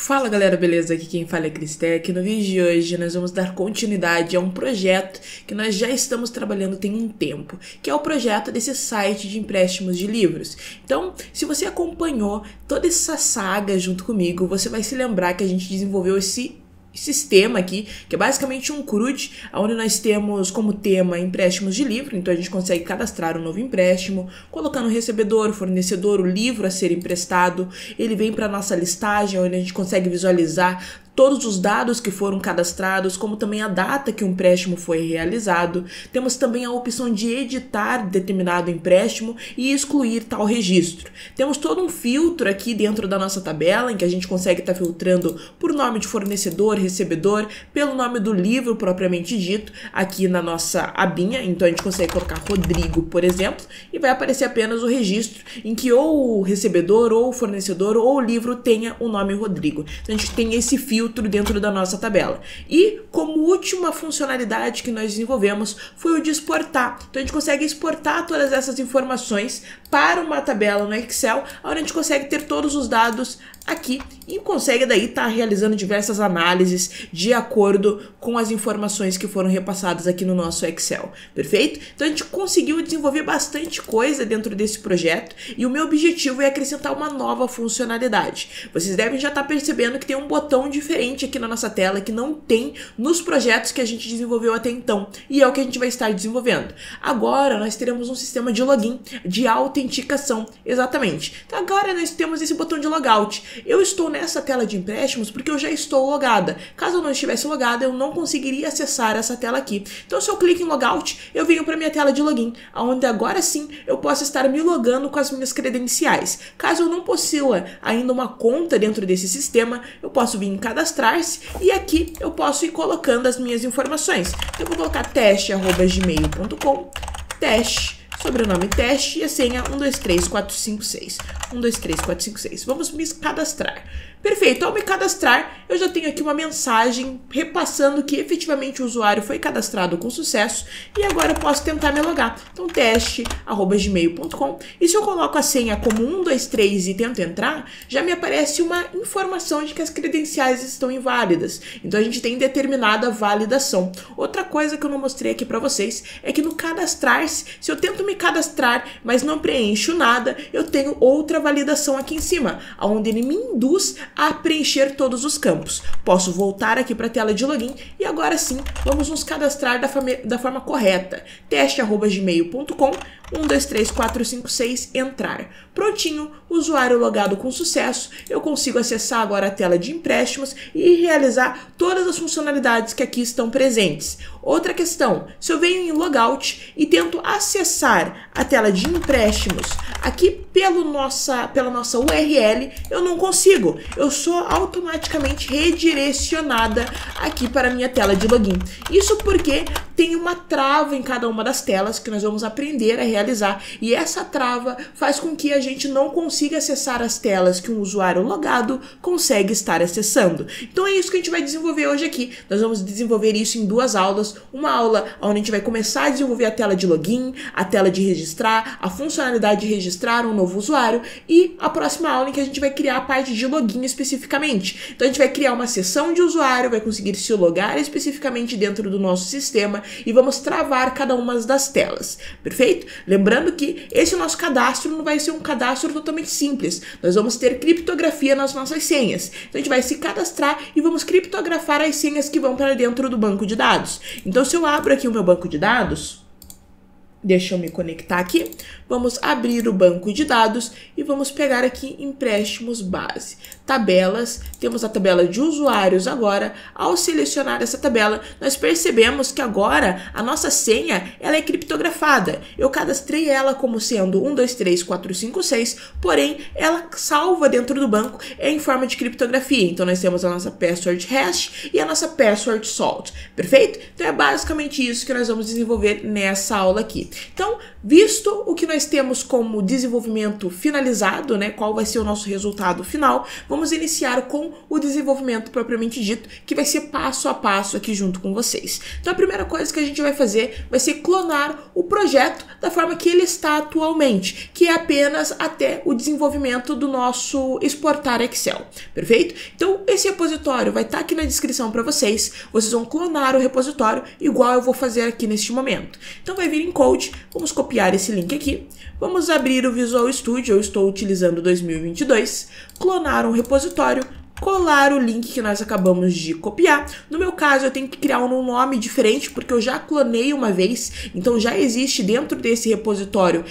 Fala galera, beleza? Aqui quem fala é Cristec. No vídeo de hoje nós vamos dar continuidade a um projeto que nós já estamos trabalhando tem um tempo, que é o projeto desse site de empréstimos de livros. Então, se você acompanhou toda essa saga junto comigo, você vai se lembrar que a gente desenvolveu esse sistema aqui, que é basicamente um CRUD, onde nós temos como tema empréstimos de livro. Então a gente consegue cadastrar um novo empréstimo, colocando o recebedor, o fornecedor, o livro a ser emprestado. Ele vem para nossa listagem, onde a gente consegue visualizar todos os dados que foram cadastrados, como também a data que o empréstimo foi realizado. Temos também a opção de editar determinado empréstimo e excluir tal registro. Temos todo um filtro aqui dentro da nossa tabela, em que a gente consegue estar filtrando por nome de fornecedor, recebedor, pelo nome do livro propriamente dito, aqui na nossa abinha. Então a gente consegue colocar Rodrigo, por exemplo, e vai aparecer apenas o registro em que ou o recebedor, ou o fornecedor, ou o livro tenha o nome Rodrigo. Então a gente tem esse filtro dentro da nossa tabela. E como última funcionalidade que nós desenvolvemos foi o de exportar. Então a gente consegue exportar todas essas informações para uma tabela no Excel, onde a gente consegue ter todos os dados aqui e consegue daí estar realizando diversas análises de acordo com as informações que foram repassadas aqui no nosso Excel, perfeito? Então a gente conseguiu desenvolver bastante coisa dentro desse projeto e o meu objetivo é acrescentar uma nova funcionalidade. Vocês devem já estar percebendo que tem um botão diferente aqui na nossa tela que não tem nos projetos que a gente desenvolveu até então, e é o que a gente vai estar desenvolvendo. Agora nós teremos um sistema de login, de autenticação, exatamente. Então agora nós temos esse botão de logout. Eu estou nessa tela de empréstimos porque eu já estou logada. Caso eu não estivesse logada, eu não conseguiria acessar essa tela aqui. Então, se eu clico em logout, eu venho para minha tela de login, onde agora sim eu posso estar me logando com as minhas credenciais. Caso eu não possua ainda uma conta dentro desse sistema, eu posso vir em cadastrar-se e aqui eu posso ir colocando as minhas informações. Então, eu vou colocar teste@gmail.com, teste, sobrenome teste e a senha 123456. 123456. Vamos me cadastrar. Perfeito, ao me cadastrar, eu já tenho aqui uma mensagem repassando que efetivamente o usuário foi cadastrado com sucesso e agora eu posso tentar me logar. Então, teste@gmail.com, e se eu coloco a senha como 123 e tento entrar, já me aparece uma informação de que as credenciais estão inválidas. Então, a gente tem determinada validação. Outra coisa que eu não mostrei aqui para vocês é que no cadastrar-se, se eu tento me cadastrar, mas não preencho nada, eu tenho outra validação aqui em cima, onde ele me induz a preencher todos os campos. Posso voltar aqui para a tela de login e agora sim vamos nos cadastrar da forma correta. Teste@gmail.com, 123456, entrar. Prontinho, usuário logado com sucesso, eu consigo acessar agora a tela de empréstimos e realizar todas as funcionalidades que aqui estão presentes. Outra questão, se eu venho em logout e tento acessar a tela de empréstimos aqui pela nossa URL, eu não consigo. Eu sou automaticamente redirecionada aqui para a minha tela de login. Isso porque tem uma trava em cada uma das telas que nós vamos aprender a realizar, e essa trava faz com que a gente não consiga acessar as telas que um usuário logado consegue estar acessando. Então é isso que a gente vai desenvolver hoje aqui. Nós vamos desenvolver isso em duas aulas. Uma aula onde a gente vai começar a desenvolver a tela de login, a tela de registrar, a funcionalidade de registrar um novo usuário, e a próxima aula em que a gente vai criar a parte de login especificamente. Então a gente vai criar uma seção de usuário, vai conseguir se logar especificamente dentro do nosso sistema e vamos travar cada uma das telas, perfeito? Lembrando que esse nosso cadastro não vai ser um cadastro totalmente simples. Nós vamos ter criptografia nas nossas senhas. Então a gente vai se cadastrar e vamos criptografar as senhas que vão para dentro do banco de dados. Então se eu abro aqui o meu banco de dados, deixa eu me conectar aqui. Vamos abrir o banco de dados e vamos pegar aqui empréstimos base. Tabelas, temos a tabela de usuários agora. Ao selecionar essa tabela, nós percebemos que agora a nossa senha ela é criptografada. Eu cadastrei ela como sendo 123456, porém ela salva dentro do banco em forma de criptografia. Então nós temos a nossa password hash e a nossa password salt, perfeito? Então é basicamente isso que nós vamos desenvolver nessa aula aqui. Então, visto o que nós nós temos como desenvolvimento finalizado, né, qual vai ser o nosso resultado final, vamos iniciar com o desenvolvimento propriamente dito, que vai ser passo a passo aqui junto com vocês. Então a primeira coisa que a gente vai fazer vai ser clonar o projeto da forma que ele está atualmente, que é apenas até o desenvolvimento do nosso exportar Excel, perfeito? Então esse repositório vai estar aqui na descrição para vocês, vocês vão clonar o repositório igual eu vou fazer aqui neste momento. Então vai vir em Code, vamos copiar esse link aqui, vamos abrir o Visual Studio, eu estou utilizando 2022, clonar um repositório, colar o link que nós acabamos de copiar. No meu caso, eu tenho que criar um nome diferente, porque eu já clonei uma vez, então já existe dentro desse repositório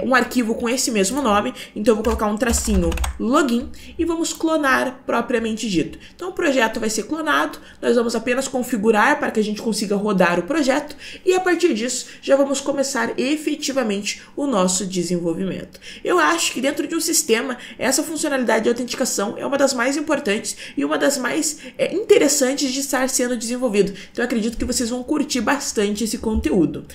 um arquivo com esse mesmo nome, então eu vou colocar um tracinho login e vamos clonar propriamente dito. Então o projeto vai ser clonado, nós vamos apenas configurar para que a gente consiga rodar o projeto e a partir disso já vamos começar efetivamente o nosso desenvolvimento. Eu acho que dentro de um sistema, essa funcionalidade de autenticação é uma das mais importantes e uma das mais interessantes de estar sendo desenvolvido. Então eu acredito que vocês vão curtir bastante esse conteúdo.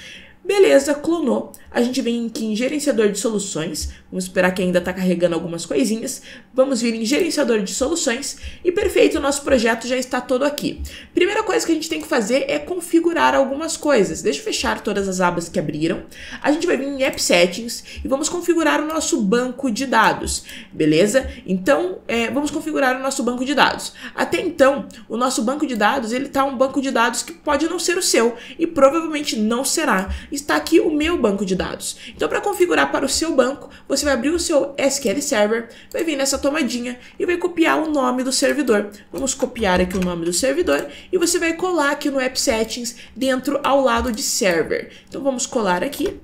Beleza, clonou. A gente vem aqui em gerenciador de soluções. Vamos esperar que ainda está carregando algumas coisinhas. Vamos vir em gerenciador de soluções. E perfeito, o nosso projeto já está todo aqui. Primeira coisa que a gente tem que fazer é configurar algumas coisas. Deixa eu fechar todas as abas que abriram. A gente vai vir em App Settings e vamos configurar o nosso banco de dados. Beleza? Então, vamos configurar o nosso banco de dados. Até então, o nosso banco de dados, ele está um banco de dados que pode não ser o seu e provavelmente não será. Está aqui o meu banco de dados. Então, para configurar para o seu banco, você vai abrir o seu SQL Server, vai vir nessa tomadinha e vai copiar o nome do servidor. Vamos copiar aqui o nome do servidor e você vai colar aqui no App Settings dentro ao lado de Server. Então, vamos colar aqui.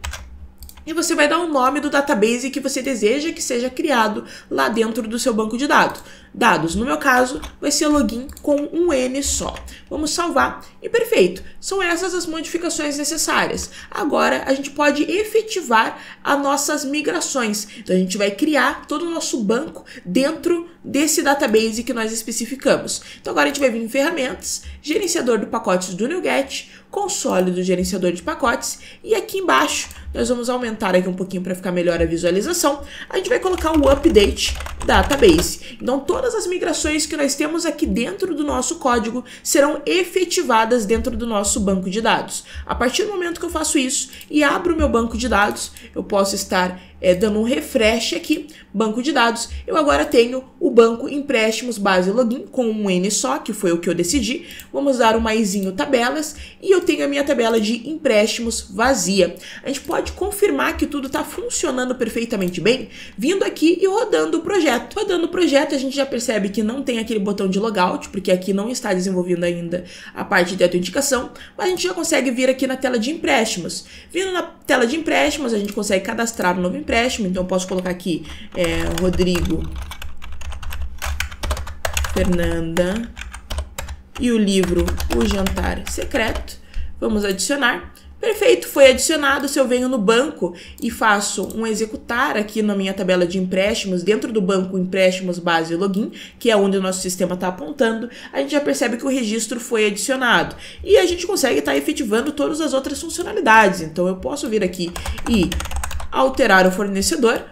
E você vai dar o nome do database que você deseja que seja criado lá dentro do seu banco de dados. No meu caso, vai ser login com um N só. Vamos salvar e perfeito. São essas as modificações necessárias. Agora, a gente pode efetivar as nossas migrações. Então, a gente vai criar todo o nosso banco dentro desse database que nós especificamos. Então, agora a gente vai vir em ferramentas, gerenciador de pacotes do NuGet, console do gerenciador de pacotes e aqui embaixo nós vamos aumentar aqui um pouquinho para ficar melhor a visualização. A gente vai colocar o update database. Então todas as migrações que nós temos aqui dentro do nosso código serão efetivadas dentro do nosso banco de dados. A partir do momento que eu faço isso e abro o meu banco de dados, eu posso estar dando um refresh aqui, banco de dados, eu agora tenho o banco empréstimos base login com um N só, que foi o que eu decidi. Vamos dar um maisinho tabelas e eu tenho a minha tabela de empréstimos vazia. A gente pode confirmar que tudo está funcionando perfeitamente bem, vindo aqui e rodando o projeto. Rodando o projeto, a gente já percebe que não tem aquele botão de logout, porque aqui não está desenvolvendo ainda a parte de autenticação, mas a gente já consegue vir aqui na tela de empréstimos. Vindo na tela de empréstimos, a gente consegue cadastrar um novo empréstimo. Então eu posso colocar aqui Rodrigo, Fernanda e o livro O Jantar Secreto. Vamos adicionar. Perfeito, foi adicionado. Se eu venho no banco e faço um executar aqui na minha tabela de empréstimos, dentro do banco empréstimos base login, que é onde o nosso sistema está apontando, a gente já percebe que o registro foi adicionado. E a gente consegue estar efetivando todas as outras funcionalidades. Então eu posso vir aqui e alterar o fornecedor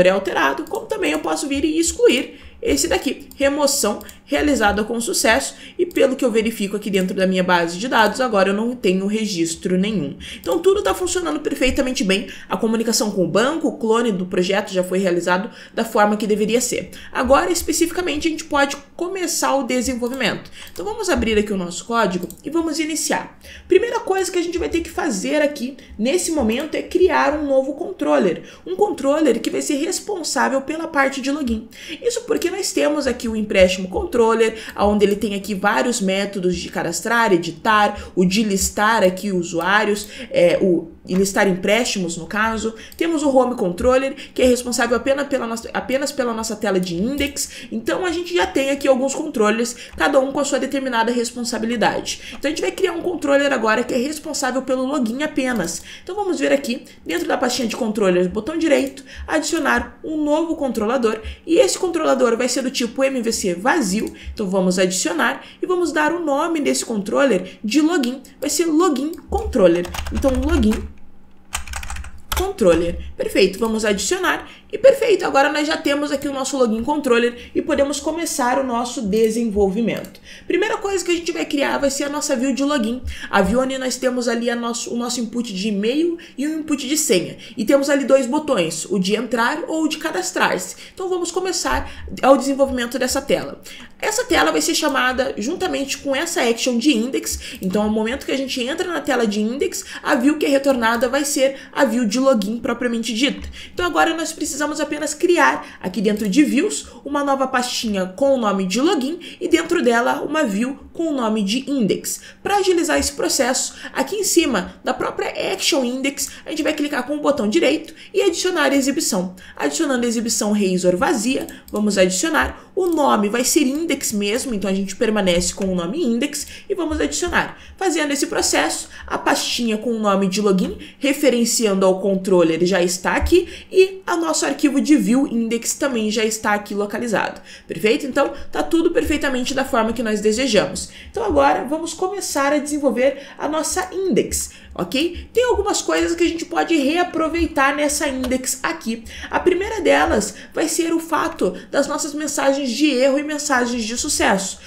é alterado, como também eu posso vir e excluir esse daqui, remoção realizada com sucesso, e pelo que eu verifico aqui dentro da minha base de dados, agora eu não tenho registro nenhum. Então tudo está funcionando perfeitamente bem, a comunicação com o banco, o clone do projeto já foi realizado da forma que deveria ser. Agora, especificamente, a gente pode começar o desenvolvimento. Então vamos abrir aqui o nosso código e vamos iniciar. Primeira coisa que a gente vai ter que fazer aqui, nesse momento, é criar um novo controller. Um controller que vai ser responsável pela parte de login. Isso porque nós temos aqui o empréstimo controller, onde ele tem aqui vários métodos de cadastrar, editar, o de listar aqui usuários, e listar empréstimos no caso. Temos o Home Controller, que é responsável apenas pela nossa tela de index. Então a gente já tem aqui alguns controllers, cada um com a sua determinada responsabilidade. Então a gente vai criar um controller agora que é responsável pelo login apenas. Então vamos ver aqui, dentro da pastinha de controllers, botão direito, adicionar um novo controlador, e esse controlador vai ser do tipo MVC vazio. Então vamos adicionar e vamos dar o nome desse controller de login, vai ser Login Controller. Então login controller. Perfeito, vamos adicionar e perfeito, agora nós já temos aqui o nosso login controller e podemos começar o nosso desenvolvimento. Primeira coisa que a gente vai criar vai ser a nossa view de login. A view onde nós temos ali o nosso input de e-mail e o input de senha. E temos ali dois botões, o de entrar ou o de cadastrar-se. Então vamos começar o desenvolvimento dessa tela. Essa tela vai ser chamada juntamente com essa action de index. Então, no momento que a gente entra na tela de index, a view que é retornada vai ser a view de login propriamente dita. Então, agora nós precisamos apenas criar aqui dentro de views uma nova pastinha com o nome de login e dentro dela uma view com o nome de index. Para agilizar esse processo, aqui em cima da própria action index, a gente vai clicar com o botão direito e adicionar exibição. Adicionando a exibição razor vazia, vamos adicionar. O nome vai ser index mesmo, então a gente permanece com o nome index e vamos adicionar. Fazendo esse processo, a pastinha com o nome de login, referenciando ao controller, já está aqui e o nosso arquivo de view index também já está aqui localizado. Perfeito? Então, tá tudo perfeitamente da forma que nós desejamos. Então agora vamos começar a desenvolver a nossa index. Ok? Tem algumas coisas que a gente pode reaproveitar nessa index aqui. A primeira delas vai ser o fato das nossas mensagens de erro e mensagens de sucesso.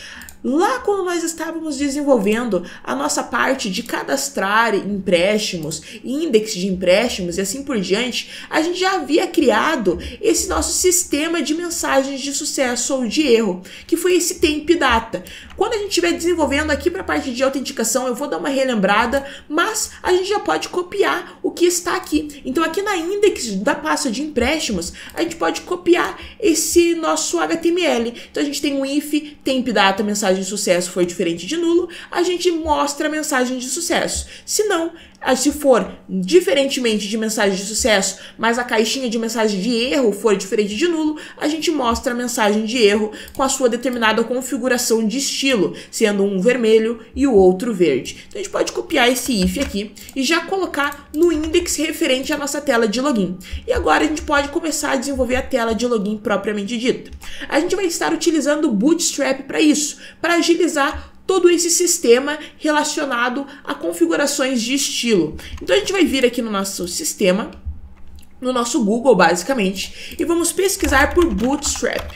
Lá quando nós estávamos desenvolvendo a nossa parte de cadastrar empréstimos, index de empréstimos e assim por diante, a gente já havia criado esse nosso sistema de mensagens de sucesso ou de erro, que foi esse temp data. Quando a gente estiver desenvolvendo aqui para a parte de autenticação, eu vou dar uma relembrada, mas a gente já pode copiar o que está aqui. Então aqui na index da pasta de empréstimos, a gente pode copiar esse nosso HTML. Então a gente tem um if, temp data, mensagem de sucesso foi diferente de nulo, a gente mostra a mensagem de sucesso. Se não, se for diferentemente de mensagem de sucesso, mas a caixinha de mensagem de erro for diferente de nulo, a gente mostra a mensagem de erro com a sua determinada configuração de estilo, sendo um vermelho e o outro verde. Então a gente pode copiar esse if aqui e já colocar no index referente à nossa tela de login. E agora a gente pode começar a desenvolver a tela de login propriamente dita. A gente vai estar utilizando o Bootstrap para isso, para agilizar todo esse sistema relacionado a configurações de estilo. Então a gente vai vir aqui no nosso sistema, no nosso Google basicamente, e vamos pesquisar por Bootstrap.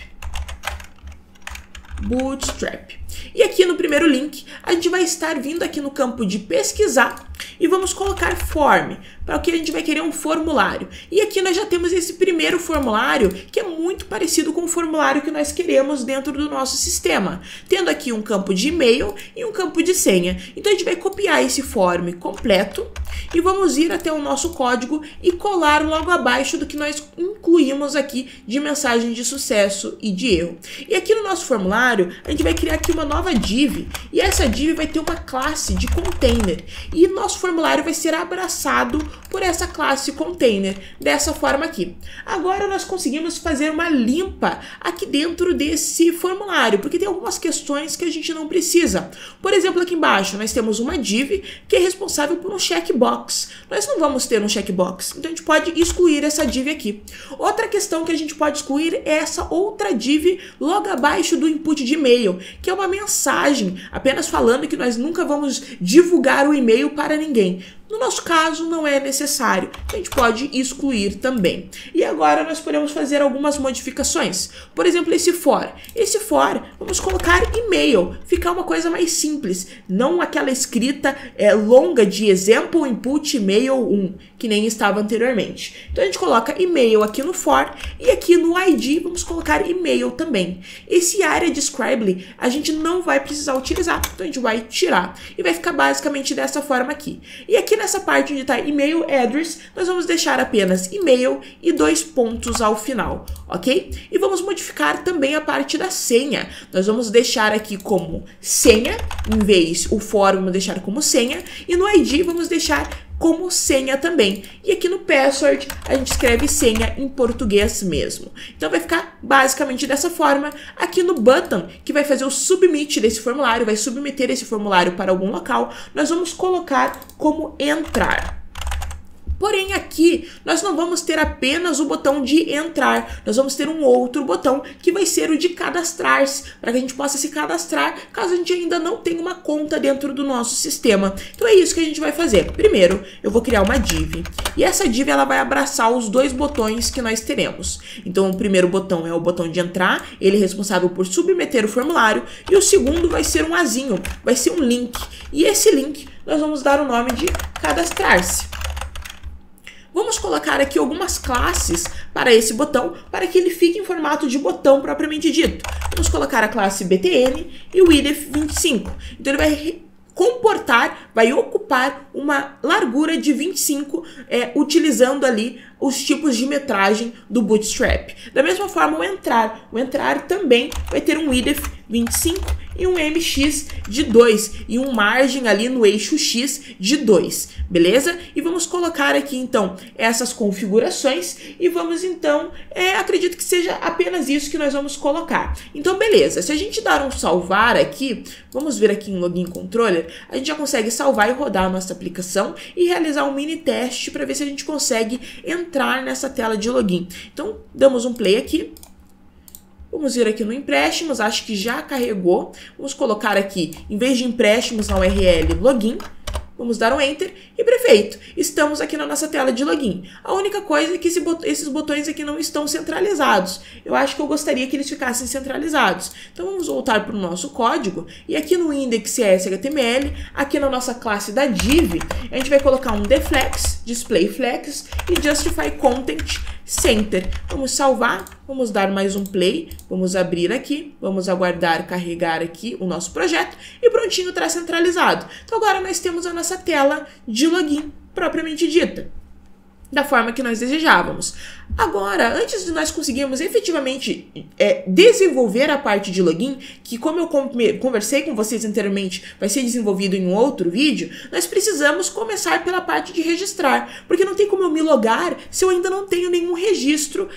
Bootstrap. E aqui no primeiro link, a gente vai estar vindo aqui no campo de pesquisar e vamos colocar form, para o que a gente vai querer um formulário. E aqui nós já temos esse primeiro formulário, que é muito parecido com o formulário que nós queremos dentro do nosso sistema, tendo aqui um campo de e-mail e um campo de senha. Então a gente vai copiar esse form completo e vamos ir até o nosso código e colar logo abaixo do que nós incluímos aqui de mensagem de sucesso e de erro. E aqui no nosso formulário, a gente vai criar aqui uma nova div, e essa div vai ter uma classe de container, e nosso formulário vai ser abraçado por essa classe container, dessa forma aqui. Agora nós conseguimos fazer uma limpa aqui dentro desse formulário, porque tem algumas questões que a gente não precisa. Por exemplo, aqui embaixo nós temos uma div que é responsável por um checkbox. Nós não vamos ter um checkbox, então a gente pode excluir essa div aqui. Outra questão que a gente pode excluir é essa outra div logo abaixo do input de e-mail, que é uma mensagem apenas falando que nós nunca vamos divulgar o e-mail para ninguém. No nosso caso, não é necessário. A gente pode excluir também. E agora nós podemos fazer algumas modificações. Por exemplo, esse for. Esse for, vamos colocar e-mail. Ficar uma coisa mais simples. Não aquela escrita longa de example input e-mail 1, que nem estava anteriormente. Então a gente coloca e-mail aqui no for e aqui no ID vamos colocar e-mail também. Esse area describe a gente não vai precisar utilizar. Então a gente vai tirar. E vai ficar basicamente dessa forma aqui. E aqui nessa parte onde está e-mail address, nós vamos deixar apenas e-mail e 2 pontos ao final, ok? E vamos modificar também a parte da senha. Nós vamos deixar aqui como senha, em vez o for vamos deixar como senha, e no ID vamos deixar como senha também. E aqui no password a gente escreve senha em português mesmo. Então vai ficar basicamente dessa forma. Aqui no button, que vai fazer o submit desse formulário, vai submeter esse formulário para algum local, nós vamos colocar como entrar. Porém, aqui nós não vamos ter apenas o botão de entrar, nós vamos ter um outro botão que vai ser o de cadastrar-se, para que a gente possa se cadastrar caso a gente ainda não tenha uma conta dentro do nosso sistema. Então é isso que a gente vai fazer. Primeiro, eu vou criar uma div, e essa div ela vai abraçar os dois botões que nós teremos. Então o primeiro botão é o botão de entrar, ele é responsável por submeter o formulário, e o segundo vai ser um azinho, vai ser um link, e esse link nós vamos dar o nome de cadastrar-se. Vamos colocar aqui algumas classes para esse botão, para que ele fique em formato de botão propriamente dito. Vamos colocar a classe btn e o width 25. Então ele vai comportar, vai ocupar uma largura de 25, utilizando ali os tipos de metragem do Bootstrap. Da mesma forma, o entrar também vai ter um width 25 e um mx de 2 e um margem ali no eixo x de 2, beleza? E vamos colocar aqui então essas configurações e vamos então, acredito que seja apenas isso que nós vamos colocar. Então beleza, se a gente dar um salvar aqui, vamos ver aqui em Login Controller, a gente já consegue salvar e rodar a nossa aplicação e realizar um mini teste para ver se a gente consegue entrar nessa tela de login. Então damos um play aqui. Vamos vir aqui no empréstimos, acho que já carregou. Vamos colocar aqui, em vez de empréstimos na URL, login. Vamos dar um Enter e perfeito. Estamos aqui na nossa tela de login. A única coisa é que esses botões aqui não estão centralizados. Eu acho que eu gostaria que eles ficassem centralizados. Então vamos voltar para o nosso código. E aqui no index.html, aqui na nossa classe da div, a gente vai colocar um deflex, displayFlex e justify content center. Vamos salvar, vamos dar mais um play, vamos abrir aqui, vamos aguardar carregar aqui o nosso projeto e prontinho, está centralizado. Então agora nós temos a nossa tela de login propriamente dita, da forma que nós desejávamos. Agora, antes de nós conseguirmos efetivamente desenvolver a parte de login, que como eu conversei com vocês anteriormente, vai ser desenvolvido em um outro vídeo, nós precisamos começar pela parte de registrar, porque não tem como eu me logar se eu ainda não tenho nenhum registro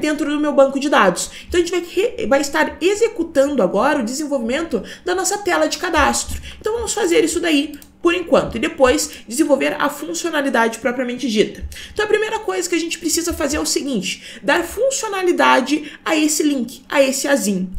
dentro do meu banco de dados. Então a gente vai estar executando agora o desenvolvimento da nossa tela de cadastro. Então vamos fazer isso daí por enquanto, e depois desenvolver a funcionalidade propriamente dita. Então a primeira coisa que a gente precisa fazer é o seguinte, dar funcionalidade a esse link, a esse azinho.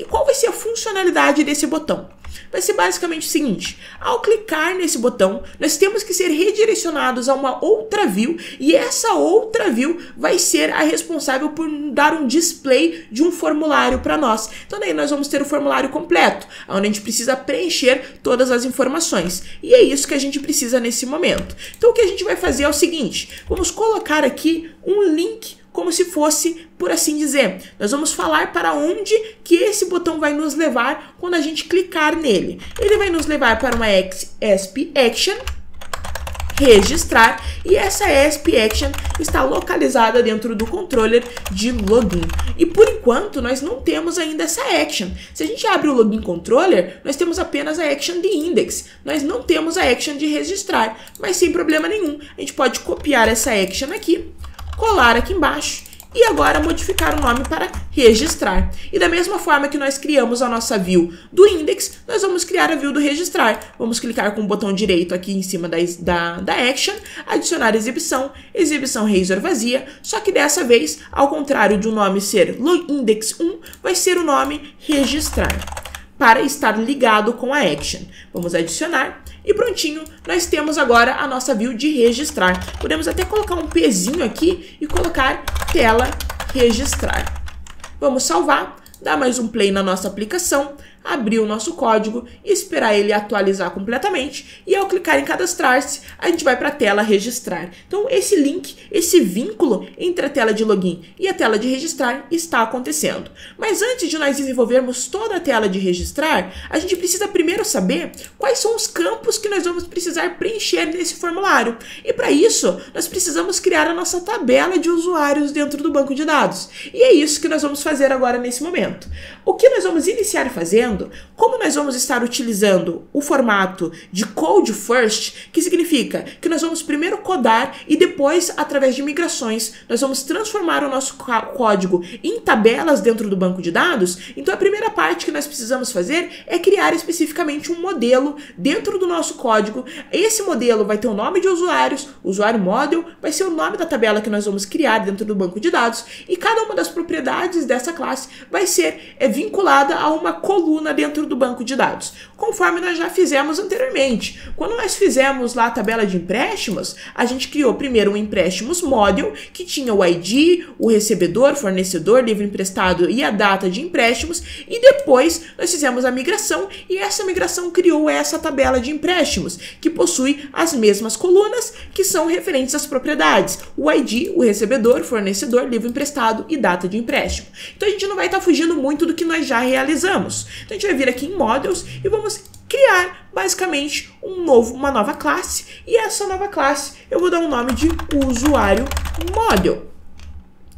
Qual vai ser a funcionalidade desse botão? Vai ser basicamente o seguinte, ao clicar nesse botão, nós temos que ser redirecionados a uma outra view, e essa outra view vai ser a responsável por dar um display de um formulário para nós. Então daí nós vamos ter o formulário completo, onde a gente precisa preencher todas as informações. E é isso que a gente precisa nesse momento. Então o que a gente vai fazer é o seguinte, vamos colocar aqui um link como se fosse, por assim dizer, nós vamos falar para onde que esse botão vai nos levar quando a gente clicar nele. Ele vai nos levar para uma ESP Action, registrar, e essa ESP Action está localizada dentro do controller de login. E por enquanto nós não temos ainda essa action. Se a gente abre o login controller, nós temos apenas a action de index. Nós não temos a action de registrar, mas sem problema nenhum. A gente pode copiar essa action aqui, colar aqui embaixo e agora modificar o nome para registrar. E da mesma forma que nós criamos a nossa view do index, nós vamos criar a view do registrar. Vamos clicar com o botão direito aqui em cima da action, adicionar exibição, exibição razor vazia, só que dessa vez, ao contrário de o nome ser index 1, vai ser o nome registrar, para estar ligado com a action. Vamos adicionar. E prontinho, nós temos agora a nossa view de registrar. Podemos até colocar um pezinho aqui e colocar tela registrar. Vamos salvar, dar mais um play na nossa aplicação, abrir o nosso código e esperar ele atualizar completamente. E ao clicar em cadastrar-se, a gente vai para a tela registrar. Então esse link, esse vínculo entre a tela de login e a tela de registrar está acontecendo. Mas antes de nós desenvolvermos toda a tela de registrar, a gente precisa primeiro saber quais são os campos que nós vamos precisar preencher nesse formulário. E para isso, nós precisamos criar a nossa tabela de usuários dentro do banco de dados. E é isso que nós vamos fazer agora nesse momento. desenvolvimento. O que nós vamos iniciar fazendo, como nós vamos estar utilizando o formato de Code First, que significa que nós vamos primeiro codar e depois, através de migrações, nós vamos transformar o nosso código em tabelas dentro do banco de dados. Então a primeira parte que nós precisamos fazer é criar especificamente um modelo dentro do nosso código. Esse modelo vai ter o nome de usuários, o usuário model vai ser o nome da tabela que nós vamos criar dentro do banco de dados, e cada uma das propriedades dessa classe vai ser vinculada a uma coluna dentro do banco de dados, conforme nós já fizemos anteriormente. Quando nós fizemos lá a tabela de empréstimos, a gente criou primeiro um empréstimos model, que tinha o ID, o recebedor, fornecedor, livro emprestado e a data de empréstimos, e depois nós fizemos a migração, e essa migração criou essa tabela de empréstimos, que possui as mesmas colunas que são referentes às propriedades, o ID, o recebedor, fornecedor, livro emprestado e data de empréstimo. Então a gente não vai estar fugindo muito do que nós já realizamos. Então a gente vai vir aqui em Models e vamos criar basicamente uma nova classe, e essa nova classe eu vou dar um nome de usuário model.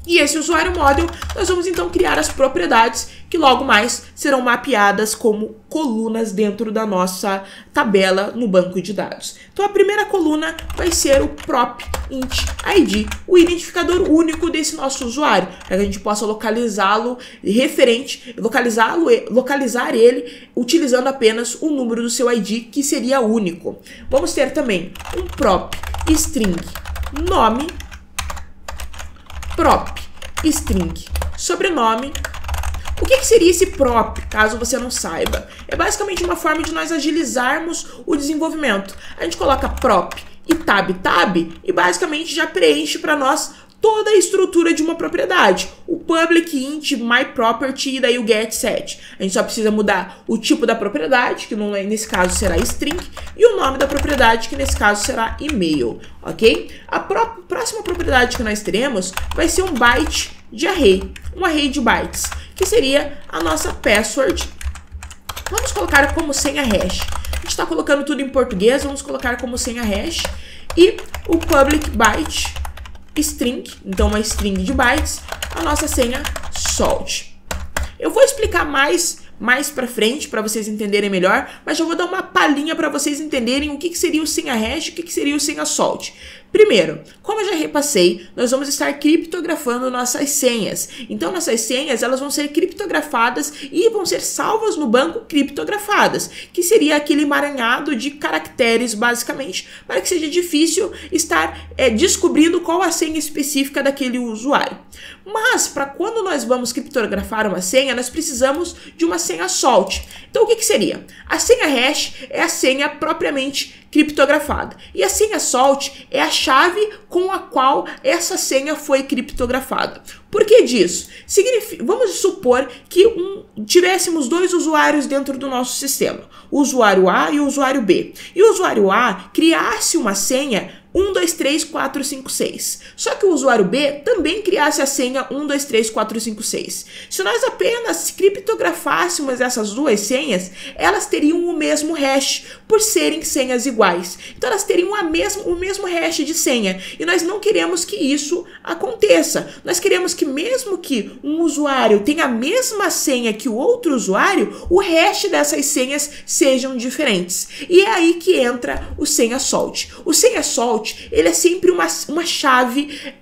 E esse usuário model, nós vamos então criar as propriedades que logo mais serão mapeadas como colunas dentro da nossa tabela no banco de dados. Então a primeira coluna vai ser o prop int id, o identificador único desse nosso usuário, para que a gente possa localizá-lo localizar ele utilizando apenas o número do seu ID, que seria único. Vamos ter também um prop string nome, prop string sobrenome. O que seria esse prop, caso você não saiba? É basicamente uma forma de nós agilizarmos o desenvolvimento. A gente coloca prop e tab e basicamente já preenche para nós toda a estrutura de uma propriedade. O public int myProperty e daí o get set. A gente só precisa mudar o tipo da propriedade, que nesse caso será string, e o nome da propriedade, que nesse caso será email, ok? A próxima propriedade que nós teremos vai ser um byte de array, um array de bytes, que seria a nossa password. Vamos colocar como senha hash. A gente está colocando tudo em português, vamos colocar como senha hash. E o public byte string, então uma string de bytes, a nossa senha salt. Eu vou explicar mais pra frente para vocês entenderem melhor, mas já vou dar uma palhinha para vocês entenderem o que seria o senha hash e o que seria o senha salt. Primeiro, como eu já repassei, nós vamos estar criptografando nossas senhas. Então, nossas senhas, elas vão ser criptografadas e vão ser salvas no banco criptografadas, que seria aquele emaranhado de caracteres, basicamente, para que seja difícil estar descobrindo qual a senha específica daquele usuário. Mas, para quando nós vamos criptografar uma senha, nós precisamos de uma senha salt. Então, o que seria? A senha hash é a senha propriamente criptografada. E a senha salt é a chave com a qual essa senha foi criptografada. Por que disso? Vamos supor que tivéssemos dois usuários dentro do nosso sistema, o usuário A e o usuário B. E o usuário A criasse uma senha 123456. Só que o usuário B também criasse a senha 123456. Se nós apenas criptografássemos essas duas senhas, elas teriam o mesmo hash, por serem senhas iguais. Então elas teriam o mesmo hash de senha. E nós não queremos que isso aconteça. Nós queremos que mesmo que um usuário tenha a mesma senha que o outro usuário, o hash dessas senhas sejam diferentes. E é aí que entra o senha salt. O senha salt, ele é sempre uma chave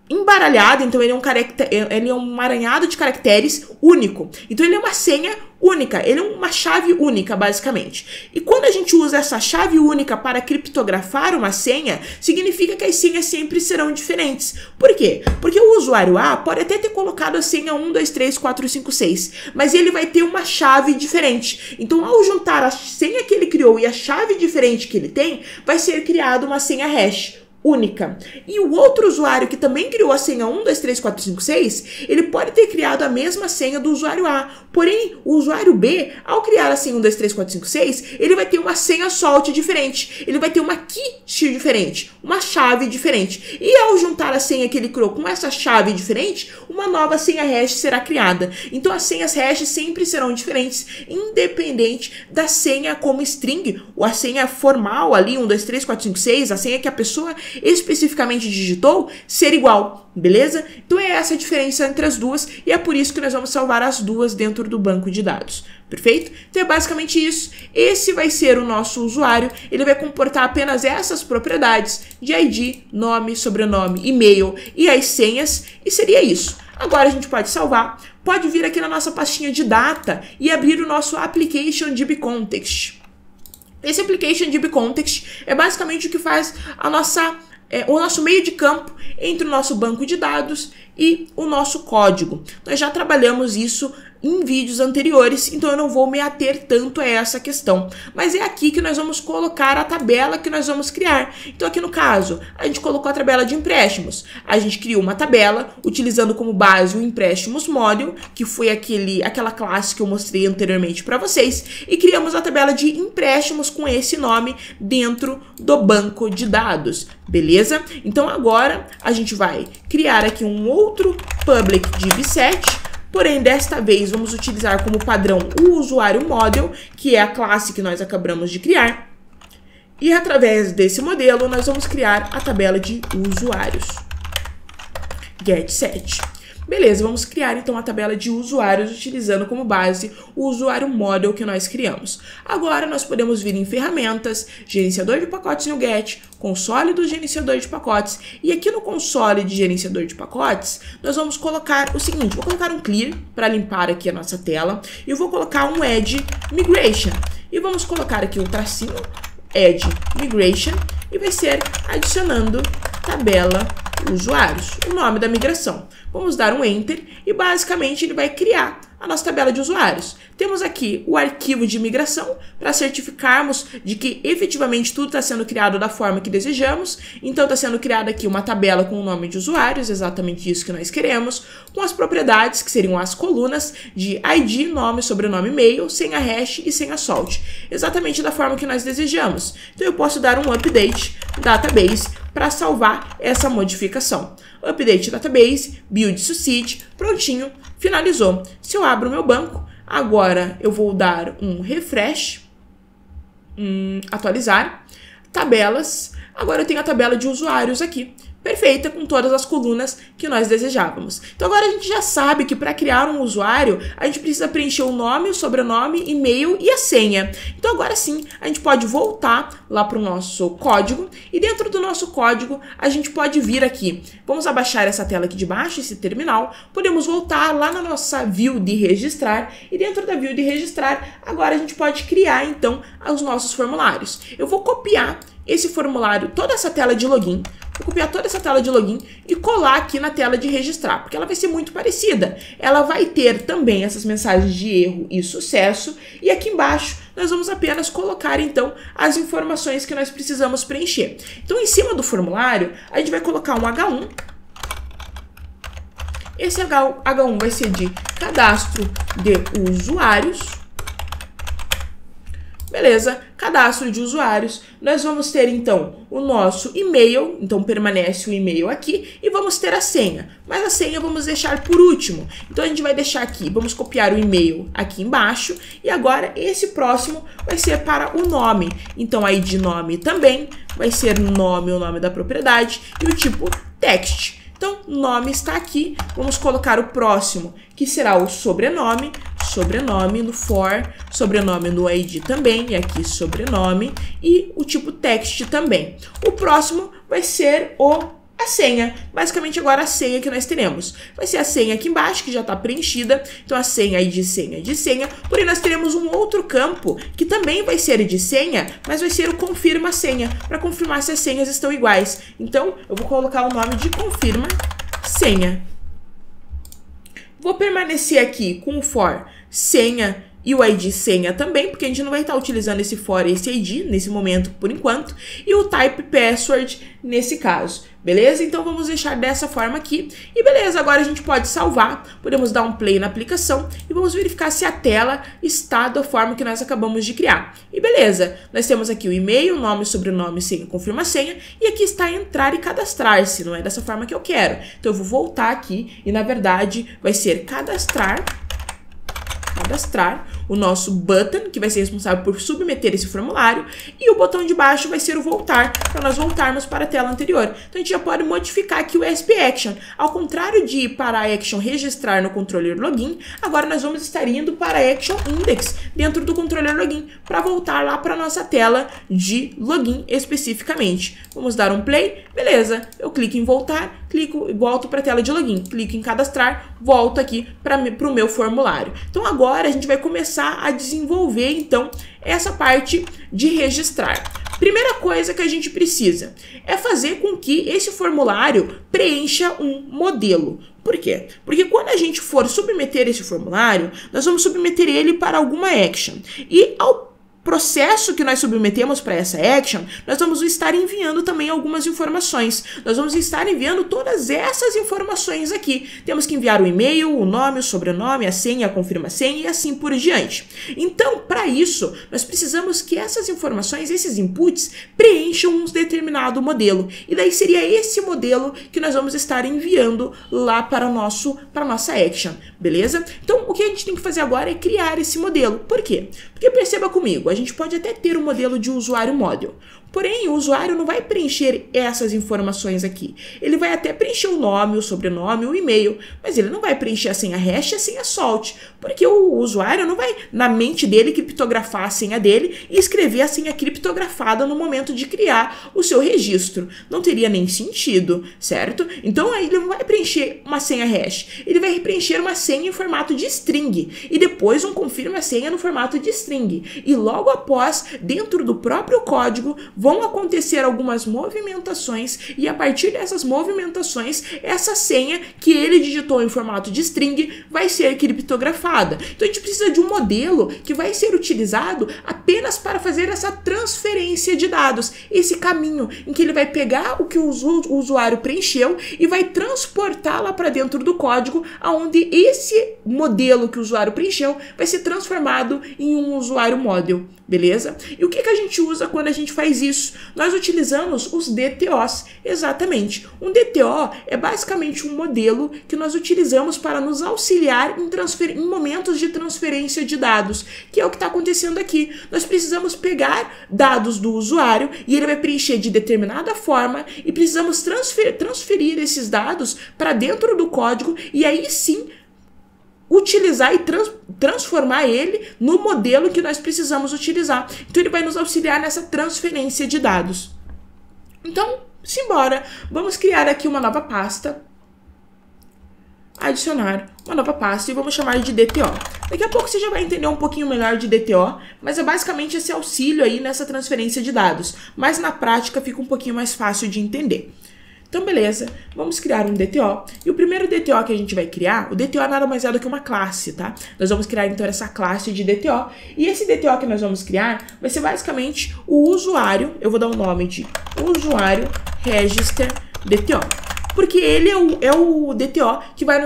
embaralhada, então ele é um emaranhado de caracteres único. Então ele é uma senha única, ele é uma chave única, basicamente. E quando a gente usa essa chave única para criptografar uma senha, significa que as senhas sempre serão diferentes. Por quê? Porque o usuário A pode até ter colocado a senha 123456, mas ele vai ter uma chave diferente. Então, ao juntar a senha que ele criou e a chave diferente que ele tem, vai ser criada uma senha hash única. E o outro usuário que também criou a senha 123456, ele pode ter criado a mesma senha do usuário A. Porém, o usuário B, ao criar a senha 123456, ele vai ter uma senha salt diferente. Ele vai ter uma key diferente, uma chave diferente. E ao juntar a senha que ele criou com essa chave diferente, uma nova senha hash será criada. Então, as senhas hash sempre serão diferentes, independente da senha como string, ou a senha formal ali, 123456, a senha que a pessoa especificamente digitou, ser igual, beleza? Então é essa a diferença entre as duas e é por isso que nós vamos salvar as duas dentro do banco de dados, perfeito? Então é basicamente isso. Esse vai ser o nosso usuário, ele vai comportar apenas essas propriedades de ID, nome, sobrenome, e-mail e as senhas, e seria isso. Agora a gente pode salvar, pode vir aqui na nossa pastinha de data e abrir o nosso Application DB Context. Esse Application DB Context é basicamente o que faz o nosso meio de campo entre o nosso banco de dados e o nosso código. Nós já trabalhamos isso em vídeos anteriores, então eu não vou me ater tanto a essa questão. Mas é aqui que nós vamos colocar a tabela que nós vamos criar. Então aqui no caso, a gente colocou a tabela de empréstimos. A gente criou uma tabela utilizando como base o empréstimos model, que foi aquela classe que eu mostrei anteriormente para vocês, e criamos a tabela de empréstimos com esse nome dentro do banco de dados, beleza? Então agora a gente vai criar aqui um outro public div7, porém, desta vez, vamos utilizar como padrão o usuário model, que é a classe que nós acabamos de criar. E através desse modelo, nós vamos criar a tabela de usuários. Get7. Beleza, vamos criar então a tabela de usuários utilizando como base o usuário model que nós criamos. Agora nós podemos vir em ferramentas, gerenciador de pacotes no Get, console do gerenciador de pacotes, e aqui no console de gerenciador de pacotes, nós vamos colocar o seguinte, vou colocar um clear para limpar aqui a nossa tela, e eu vou colocar um add migration, e vamos colocar aqui o tracinho add migration, e vai ser adicionando tabela usuários, o nome da migração. Vamos dar um Enter e basicamente ele vai criar a nossa tabela de usuários. Temos aqui o arquivo de migração para certificarmos de que efetivamente tudo está sendo criado da forma que desejamos. Então está sendo criada aqui uma tabela com o nome de usuários, exatamente isso que nós queremos, com as propriedades que seriam as colunas de ID, nome, sobrenome, e-mail, senha hash e senha salt, exatamente da forma que nós desejamos. Então eu posso dar um update database para salvar essa modificação. Update database, build succeed, prontinho, finalizou. Se eu abro o meu banco, agora eu vou dar um refresh, atualizar, tabelas, agora eu tenho a tabela de usuários aqui, perfeita, com todas as colunas que nós desejávamos. Então agora a gente já sabe que para criar um usuário, a gente precisa preencher o nome, o sobrenome, e-mail e a senha. Então agora sim, a gente pode voltar lá para o nosso código, e dentro do nosso código, a gente pode vir aqui. Vamos abaixar essa tela aqui de baixo, esse terminal, podemos voltar lá na nossa view de registrar, e dentro da view de registrar, agora a gente pode criar então os nossos formulários. Eu vou copiar esse formulário, toda essa tela de login, vou copiar toda essa tela de login e colar aqui na tela de registrar, porque ela vai ser muito parecida. Ela vai ter também essas mensagens de erro e sucesso, e aqui embaixo nós vamos apenas colocar então as informações que nós precisamos preencher. Então em cima do formulário, a gente vai colocar um H1. Esse H1 vai ser de cadastro de usuários. Beleza, cadastro de usuários, nós vamos ter então o nosso e-mail, então permanece o e-mail aqui, e vamos ter a senha, mas a senha vamos deixar por último, então a gente vai deixar aqui, vamos copiar o e-mail aqui embaixo, e agora esse próximo vai ser para o nome, então aí de nome também vai ser nome, o nome da propriedade, e o tipo text. Então, nome está aqui, vamos colocar o próximo, que será o sobrenome, sobrenome no for, sobrenome no ID também, e aqui sobrenome, e o tipo text também. O próximo vai ser a senha, basicamente agora a senha que nós teremos. Vai ser a senha aqui embaixo, que já está preenchida, então a senha ID de senha, porém nós teremos um outro campo, que também vai ser de senha, mas vai ser o confirma senha, para confirmar se as senhas estão iguais. Então, eu vou colocar o nome de confirma senha. Vou permanecer aqui com o for senha e o ID senha também, porque a gente não vai estar utilizando esse for e esse ID nesse momento por enquanto, e o type password nesse caso, beleza? Então vamos deixar dessa forma aqui, e beleza, agora a gente pode salvar, podemos dar um play na aplicação, e vamos verificar se a tela está da forma que nós acabamos de criar. E beleza, nós temos aqui o e-mail, nome, sobrenome, senha, confirma senha, e aqui está entrar e cadastrar-se, não é dessa forma que eu quero. Então eu vou voltar aqui, e na verdade vai ser cadastrar, o nosso button, que vai ser responsável por submeter esse formulário, e o botão de baixo vai ser o voltar, para nós voltarmos para a tela anterior. Então a gente já pode modificar aqui o ESP Action. Ao contrário de ir para a Action registrar no controller login, agora nós vamos estar indo para a Action Index dentro do controller login, para voltar lá para a nossa tela de login especificamente. Vamos dar um play, beleza, eu clico em voltar, clico e volto para a tela de login, clico em cadastrar, volto aqui para o meu formulário. Então agora a gente vai começar a desenvolver então essa parte de registrar. Primeira coisa que a gente precisa é fazer com que esse formulário preencha um modelo. Por quê? Porque quando a gente for submeter esse formulário, nós vamos submeter ele para alguma action. E ao processo que nós submetemos para essa action, nós vamos estar enviando também algumas informações. Nós vamos estar enviando todas essas informações aqui. Temos que enviar o e-mail, o nome, o sobrenome, a senha, a confirma-senha e assim por diante. Então, para isso, nós precisamos que essas informações, esses inputs, preencham um determinado modelo. E daí seria esse modelo que nós vamos estar enviando lá para a nossa action, beleza? Então, o que a gente tem que fazer agora é criar esse modelo. Por quê? Porque perceba comigo, a gente pode até ter um modelo de usuário model, porém o usuário não vai preencher essas informações aqui. Ele vai até preencher o nome, o sobrenome, o e-mail, mas ele não vai preencher a senha hash e a senha salt, porque o usuário não vai, na mente dele, criptografar a senha dele e escrever a senha criptografada no momento de criar o seu registro. Não teria nem sentido, certo? Então aí ele não vai preencher uma senha hash, ele vai preencher uma senha em formato de string e depois um confirma senha no formato de string. E logo após, dentro do próprio código, vão acontecer algumas movimentações e a partir dessas movimentações, essa senha que ele digitou em formato de string vai ser criptografada. Então a gente precisa de um modelo que vai ser utilizado apenas para fazer essa transferência de dados, esse caminho em que ele vai pegar o que o usuário preencheu e vai transportar lá para dentro do código, onde esse modelo que o usuário preencheu vai ser transformado em um usuário model, beleza? E o que a gente usa quando a gente faz isso? Nós utilizamos os DTOs, exatamente. Um DTO é basicamente um modelo que nós utilizamos para nos auxiliar em momentos de transferência de dados, que é o que está acontecendo aqui. Nós precisamos pegar dados do usuário e ele vai preencher de determinada forma e precisamos transferir esses dados para dentro do código e aí sim utilizar e transformar ele no modelo que nós precisamos utilizar. Então ele vai nos auxiliar nessa transferência de dados. Então, simbora, vamos criar aqui uma nova pasta, adicionar uma nova pasta e vamos chamar de DTO. Daqui a pouco você já vai entender um pouquinho melhor de DTO, mas é basicamente esse auxílio aí nessa transferência de dados, mas na prática fica um pouquinho mais fácil de entender. Então, beleza, vamos criar um DTO. E o primeiro DTO que a gente vai criar, o DTO nada mais é do que uma classe, tá? Nós vamos criar, então, essa classe de DTO. E esse DTO que nós vamos criar vai ser basicamente o usuário, eu vou dar o nome de usuário register DTO. Porque ele é o DTO que vai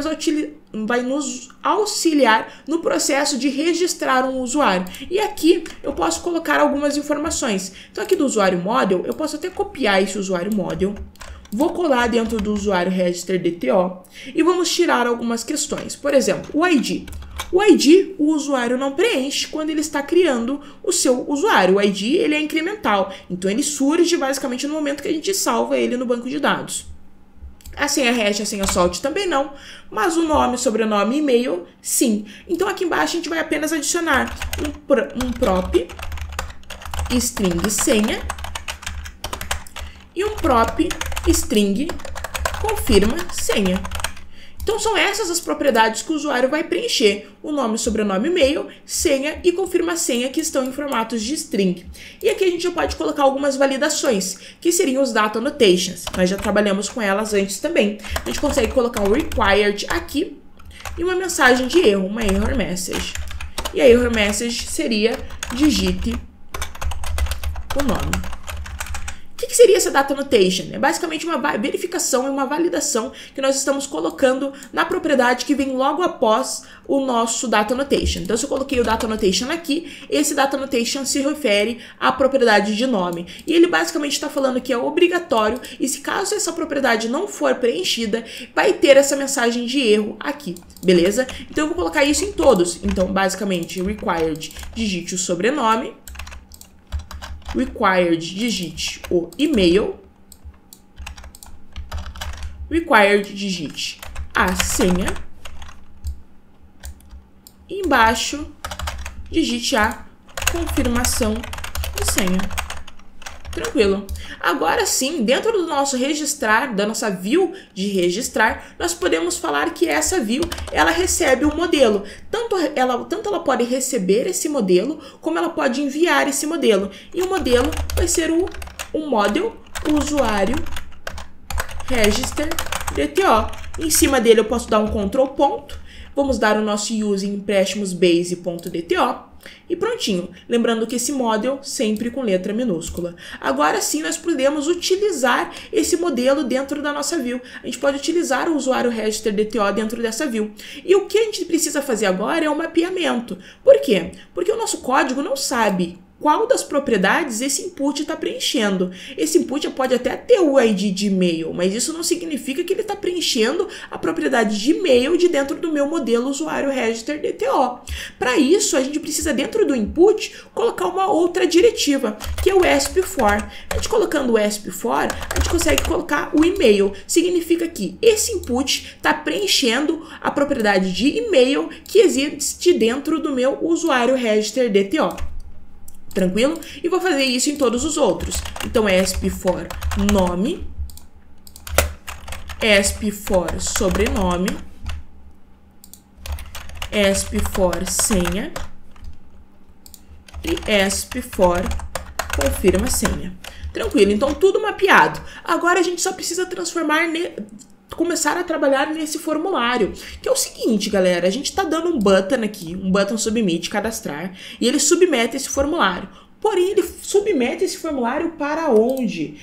nos auxiliar no processo de registrar um usuário. E aqui eu posso colocar algumas informações. Então, aqui do usuário model, eu posso até copiar esse usuário model. Vou colar dentro do usuário register DTO e vamos tirar algumas questões. Por exemplo, o ID. O ID, o usuário não preenche quando ele está criando o seu usuário. O ID, ele é incremental, então ele surge basicamente no momento que a gente salva ele no banco de dados. A senha hash, a senha salt também não, mas o nome, sobrenome e e-mail, sim. Então aqui embaixo a gente vai apenas adicionar um prop string senha e um prop string confirma senha. Então são essas as propriedades que o usuário vai preencher: o nome, sobrenome, e-mail, senha e confirma senha, que estão em formatos de string. E aqui a gente já pode colocar algumas validações, que seriam os data annotations. Nós já trabalhamos com elas antes também. A gente consegue colocar um required aqui e uma mensagem de erro, uma error message. E a error message seria digite o nome. que seria essa data annotation? É basicamente uma verificação e uma validação que nós estamos colocando na propriedade que vem logo após o nosso data annotation. Então, se eu coloquei o data annotation aqui, esse data annotation se refere à propriedade de nome. E ele basicamente está falando que é obrigatório e se caso essa propriedade não for preenchida, vai ter essa mensagem de erro aqui, beleza? Então, eu vou colocar isso em todos. Então, basicamente, required, digite o sobrenome, required, digite o e-mail, required, digite a senha, e embaixo, digite a confirmação de senha. Tranquilo. Agora sim, dentro do nosso registrar, da nossa view de registrar, nós podemos falar que essa view, ela recebe o modelo. Tanto ela pode receber esse modelo, como ela pode enviar esse modelo. E o modelo vai ser o model, o usuário, register, DTO. Em cima dele eu posso dar um control ponto. Vamos dar o nosso use em empréstimos base.dto. E prontinho, lembrando que esse model sempre com letra minúscula. Agora sim nós podemos utilizar esse modelo dentro da nossa view. A gente pode utilizar o usuário register DTO dentro dessa view. E o que a gente precisa fazer agora é um mapeamento. Por quê? Porque o nosso código não sabe qual das propriedades esse input está preenchendo. Esse input pode até ter o ID de e-mail, mas isso não significa que ele está preenchendo a propriedade de e-mail de dentro do meu modelo usuário register DTO. Para isso, a gente precisa dentro do input colocar uma outra diretiva, que é o ESP_for. A gente colocando o ESP_for, a gente consegue colocar o e-mail. Significa que esse input está preenchendo a propriedade de e-mail que existe dentro do meu usuário register DTO. Tranquilo? E vou fazer isso em todos os outros. Então, ESP_for nome, ESP_for sobrenome, ESP_for senha e ESP_for confirma senha. Tranquilo? Então, tudo mapeado. Agora, a gente só precisa começar a trabalhar nesse formulário, que é o seguinte, galera, a gente está dando um button aqui, um button submit, cadastrar, e ele submete esse formulário. Porém, ele submete esse formulário para onde?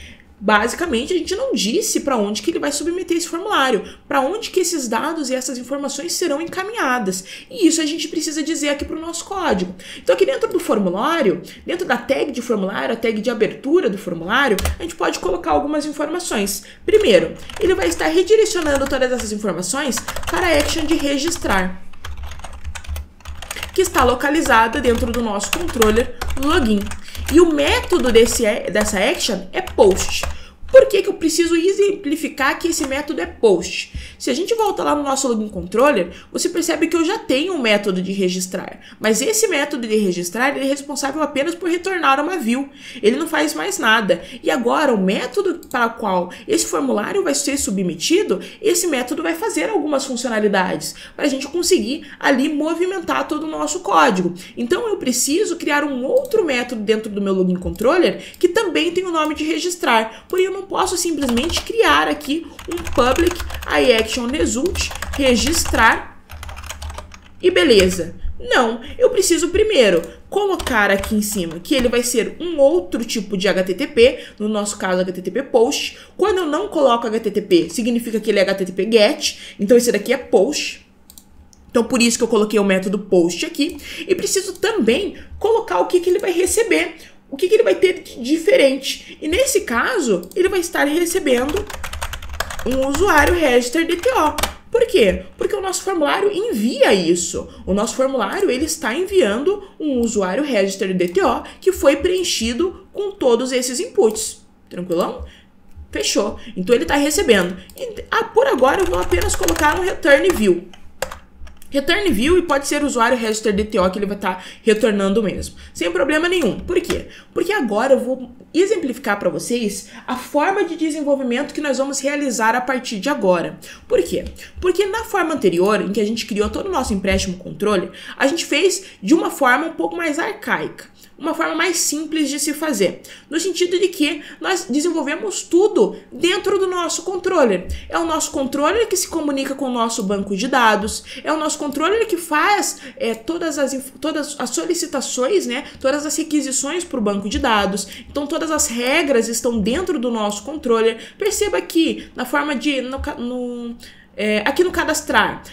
Basicamente, a gente não disse para onde que ele vai submeter esse formulário, para onde que esses dados e essas informações serão encaminhadas. E isso a gente precisa dizer aqui para o nosso código. Então, aqui dentro do formulário, dentro da tag de formulário, a tag de abertura do formulário, a gente pode colocar algumas informações. Primeiro, ele vai estar redirecionando todas essas informações para a action de registrar, que está localizada dentro do nosso controller login. E o método dessa action é post. Por que eu preciso exemplificar que esse método é post? Se a gente volta lá no nosso login controller, você percebe que eu já tenho um método de registrar. Mas esse método de registrar ele é responsável apenas por retornar uma view. Ele não faz mais nada. E agora, o método para o qual esse formulário vai ser submetido, esse método vai fazer algumas funcionalidades para a gente conseguir ali movimentar todo o nosso código. Então, eu preciso criar um outro método dentro do meu login controller que também tem o nome de registrar. Porém, eu não posso simplesmente criar aqui um public iActionResult, registrar e beleza. Não, eu preciso primeiro colocar aqui em cima que ele vai ser um outro tipo de HTTP, no nosso caso HTTP post. Quando eu não coloco HTTP, significa que ele é HTTP GET, então esse daqui é post. Então, por isso que eu coloquei o método post aqui. E preciso também colocar o que ele vai receber. O que ele vai ter de diferente. E nesse caso, ele vai estar recebendo um usuário register DTO. Por quê? Porque o nosso formulário envia isso. O nosso formulário ele está enviando um usuário register DTO que foi preenchido com todos esses inputs. Tranquilão? Fechou. Então, ele está recebendo. Por agora, eu vou apenas colocar um return view. Return view e pode ser usuário register DTO que ele vai estar retornando mesmo, sem problema nenhum. Por quê? Porque agora eu vou exemplificar para vocês a forma de desenvolvimento que nós vamos realizar a partir de agora. Por quê? Porque na forma anterior, em que a gente criou todo o nosso empréstimo controle, a gente fez de uma forma um pouco mais arcaica. Uma forma mais simples de se fazer, no sentido de que nós desenvolvemos tudo dentro do nosso controller. É o nosso controller que se comunica com o nosso banco de dados, é o nosso controller que faz todas as solicitações, né? Todas as requisições para o banco de dados. Então, todas as regras estão dentro do nosso controller. Perceba aqui, na forma de... aqui no cadastrar,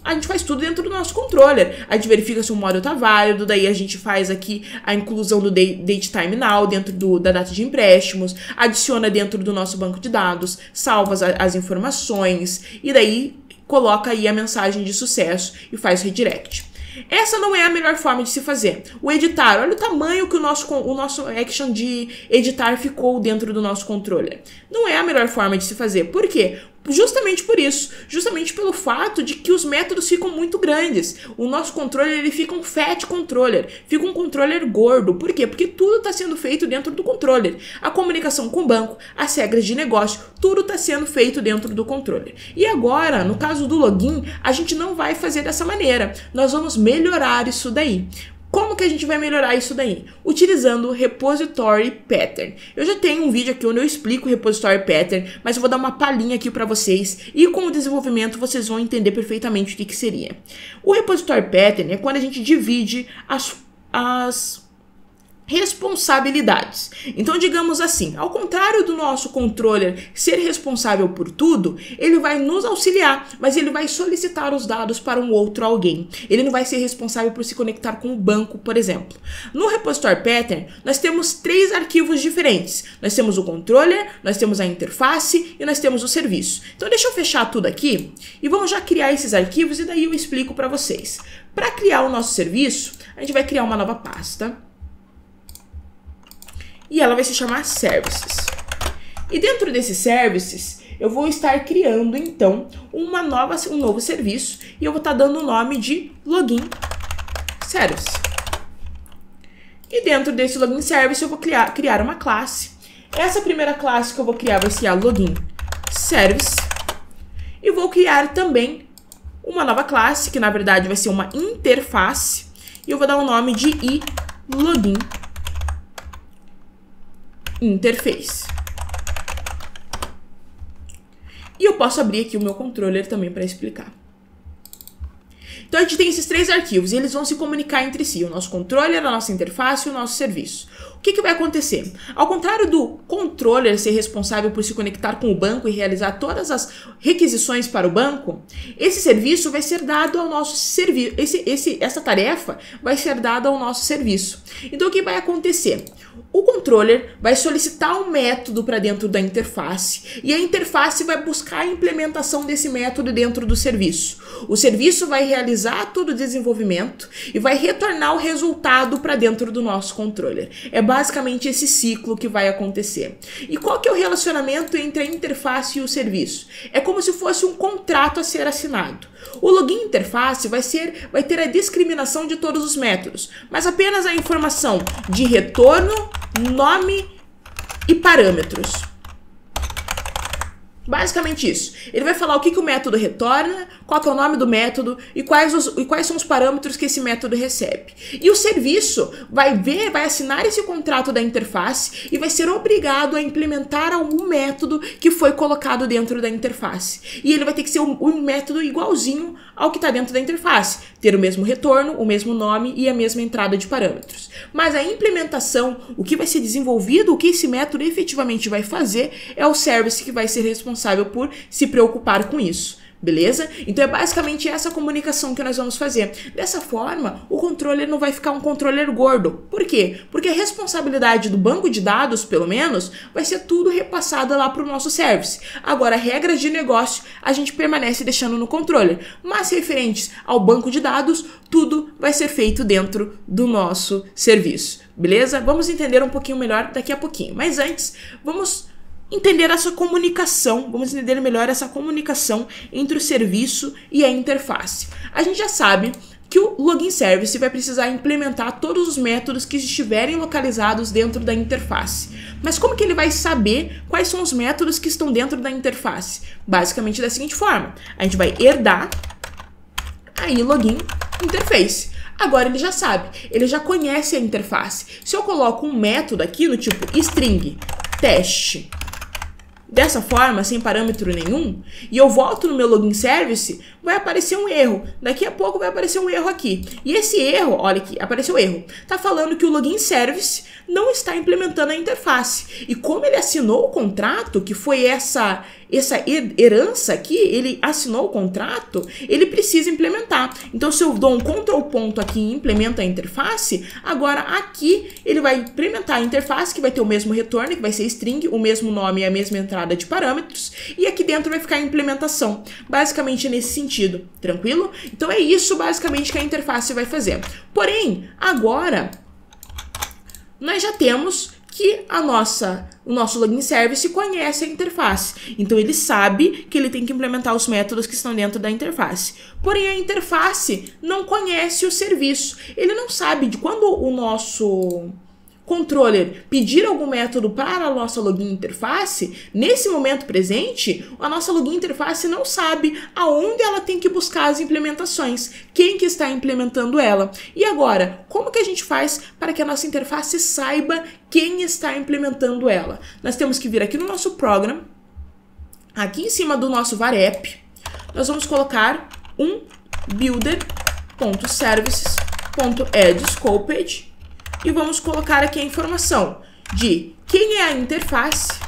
a gente faz tudo dentro do nosso controller. A gente verifica se o módulo está válido, daí a gente faz aqui a inclusão do date time now dentro da data de empréstimos, adiciona dentro do nosso banco de dados, salva as informações e daí coloca aí a mensagem de sucesso e faz o redirect. Essa não é a melhor forma de se fazer. O editar, olha o tamanho que o nosso action de editar ficou dentro do nosso controller. Não é a melhor forma de se fazer. Por quê? Justamente por isso, justamente pelo fato de que os métodos ficam muito grandes. O nosso controller, ele fica um fat controller, fica um controller gordo. Por quê? Porque tudo está sendo feito dentro do controller. A comunicação com o banco, as regras de negócio, tudo está sendo feito dentro do controller. E agora, no caso do login, a gente não vai fazer dessa maneira. Nós vamos melhorar isso daí. Como que a gente vai melhorar isso daí? Utilizando o Repository Pattern. Eu já tenho um vídeo aqui onde eu explico o Repository Pattern, mas eu vou dar uma palhinha aqui para vocês e com o desenvolvimento vocês vão entender perfeitamente o que seria. O Repository Pattern é quando a gente divide as responsabilidades. Então, digamos assim, ao contrário do nosso controller ser responsável por tudo, ele vai nos auxiliar, mas ele vai solicitar os dados para um outro alguém. Ele não vai ser responsável por se conectar com o banco, por exemplo. No Repository Pattern, nós temos 3 arquivos diferentes. Nós temos o controller, nós temos a interface e nós temos o serviço. Então, deixa eu fechar tudo aqui e vamos já criar esses arquivos e daí eu explico para vocês. Para criar o nosso serviço, a gente vai criar uma nova pasta. E ela vai se chamar Services. E dentro desses Services, eu vou estar criando, então, um novo serviço. E eu vou estar dando o nome de Login Service. E dentro desse Login Service, eu vou criar uma classe. Essa primeira classe que eu vou criar vai ser a Login Service. E vou criar também uma nova classe, que na verdade vai ser uma interface. E eu vou dar o nome de iLogin Interface. E eu posso abrir aqui o meu controller também para explicar. Então a gente tem esses 3 arquivos e eles vão se comunicar entre si, o nosso controller, a nossa interface e o nosso serviço. O que vai acontecer? Ao contrário do controller ser responsável por se conectar com o banco e realizar todas as requisições para o banco, esse serviço vai ser dado ao nosso serviço. Essa tarefa vai ser dada ao nosso serviço. Então o que vai acontecer? O controller vai solicitar um método para dentro da interface e a interface vai buscar a implementação desse método dentro do serviço. O serviço vai realizar todo o desenvolvimento e vai retornar o resultado para dentro do nosso controller. É basicamente esse ciclo que vai acontecer. E qual que é o relacionamento entre a interface e o serviço? É como se fosse um contrato a ser assinado. O login interface vai ter a discriminação de todos os métodos, mas apenas a informação de retorno, nome e parâmetros. Basicamente isso. Ele vai falar o que o método retorna, qual que é o nome do método e quais são os parâmetros que esse método recebe. E o serviço vai assinar esse contrato da interface e vai ser obrigado a implementar algum método que foi colocado dentro da interface. E ele vai ter que ser um método igualzinho ao que está dentro da interface. Ter o mesmo retorno, o mesmo nome e a mesma entrada de parâmetros. Mas a implementação, o que vai ser desenvolvido, o que esse método efetivamente vai fazer, é o service que vai ser responsável por se preocupar com isso. Beleza? Então é basicamente essa comunicação que nós vamos fazer. Dessa forma, o controller não vai ficar um controller gordo. Por quê? Porque a responsabilidade do banco de dados, pelo menos, vai ser tudo repassada lá para o nosso service. Agora, regras de negócio, a gente permanece deixando no controller. Mas referentes ao banco de dados, tudo vai ser feito dentro do nosso serviço. Beleza? Vamos entender um pouquinho melhor daqui a pouquinho. Mas antes, vamos entender essa comunicação, vamos entender melhor essa comunicação entre o serviço e a interface. A gente já sabe que o Login Service vai precisar implementar todos os métodos que estiverem localizados dentro da interface. Mas como que ele vai saber quais são os métodos que estão dentro da interface? Basicamente da seguinte forma, a gente vai herdar a Login Interface. Agora ele já sabe, ele já conhece a interface. Se eu coloco um método aqui no tipo string teste, dessa forma, sem parâmetro nenhum, e eu volto no meu Login Service, vai aparecer um erro. Daqui a pouco vai aparecer um erro aqui. E esse erro, olha aqui, apareceu erro. Tá falando que o login service não está implementando a interface. E como ele assinou o contrato, que foi essa herança aqui, ele assinou o contrato, ele precisa implementar. Então, se eu dou um Ctrl ponto aqui e implemento a interface, agora aqui ele vai implementar a interface, que vai ter o mesmo retorno, que vai ser string, o mesmo nome e a mesma entrada de parâmetros, e aqui dentro vai ficar a implementação. Basicamente nesse sentido, tranquilo? Então é isso basicamente que a interface vai fazer. Porém, agora nós já temos que o nosso login service conhece a interface. Então ele sabe que ele tem que implementar os métodos que estão dentro da interface. Porém, a interface não conhece o serviço. Ele não sabe de quando o nosso controller pedir algum método para a nossa login interface, nesse momento presente, a nossa login interface não sabe aonde ela tem que buscar as implementações, quem que está implementando ela. E agora, como que a gente faz para que a nossa interface saiba quem está implementando ela? Nós temos que vir aqui no nosso program, aqui em cima do nosso var app, nós vamos colocar um builder.services.addScoped e vamos colocar aqui a informação de quem é a interface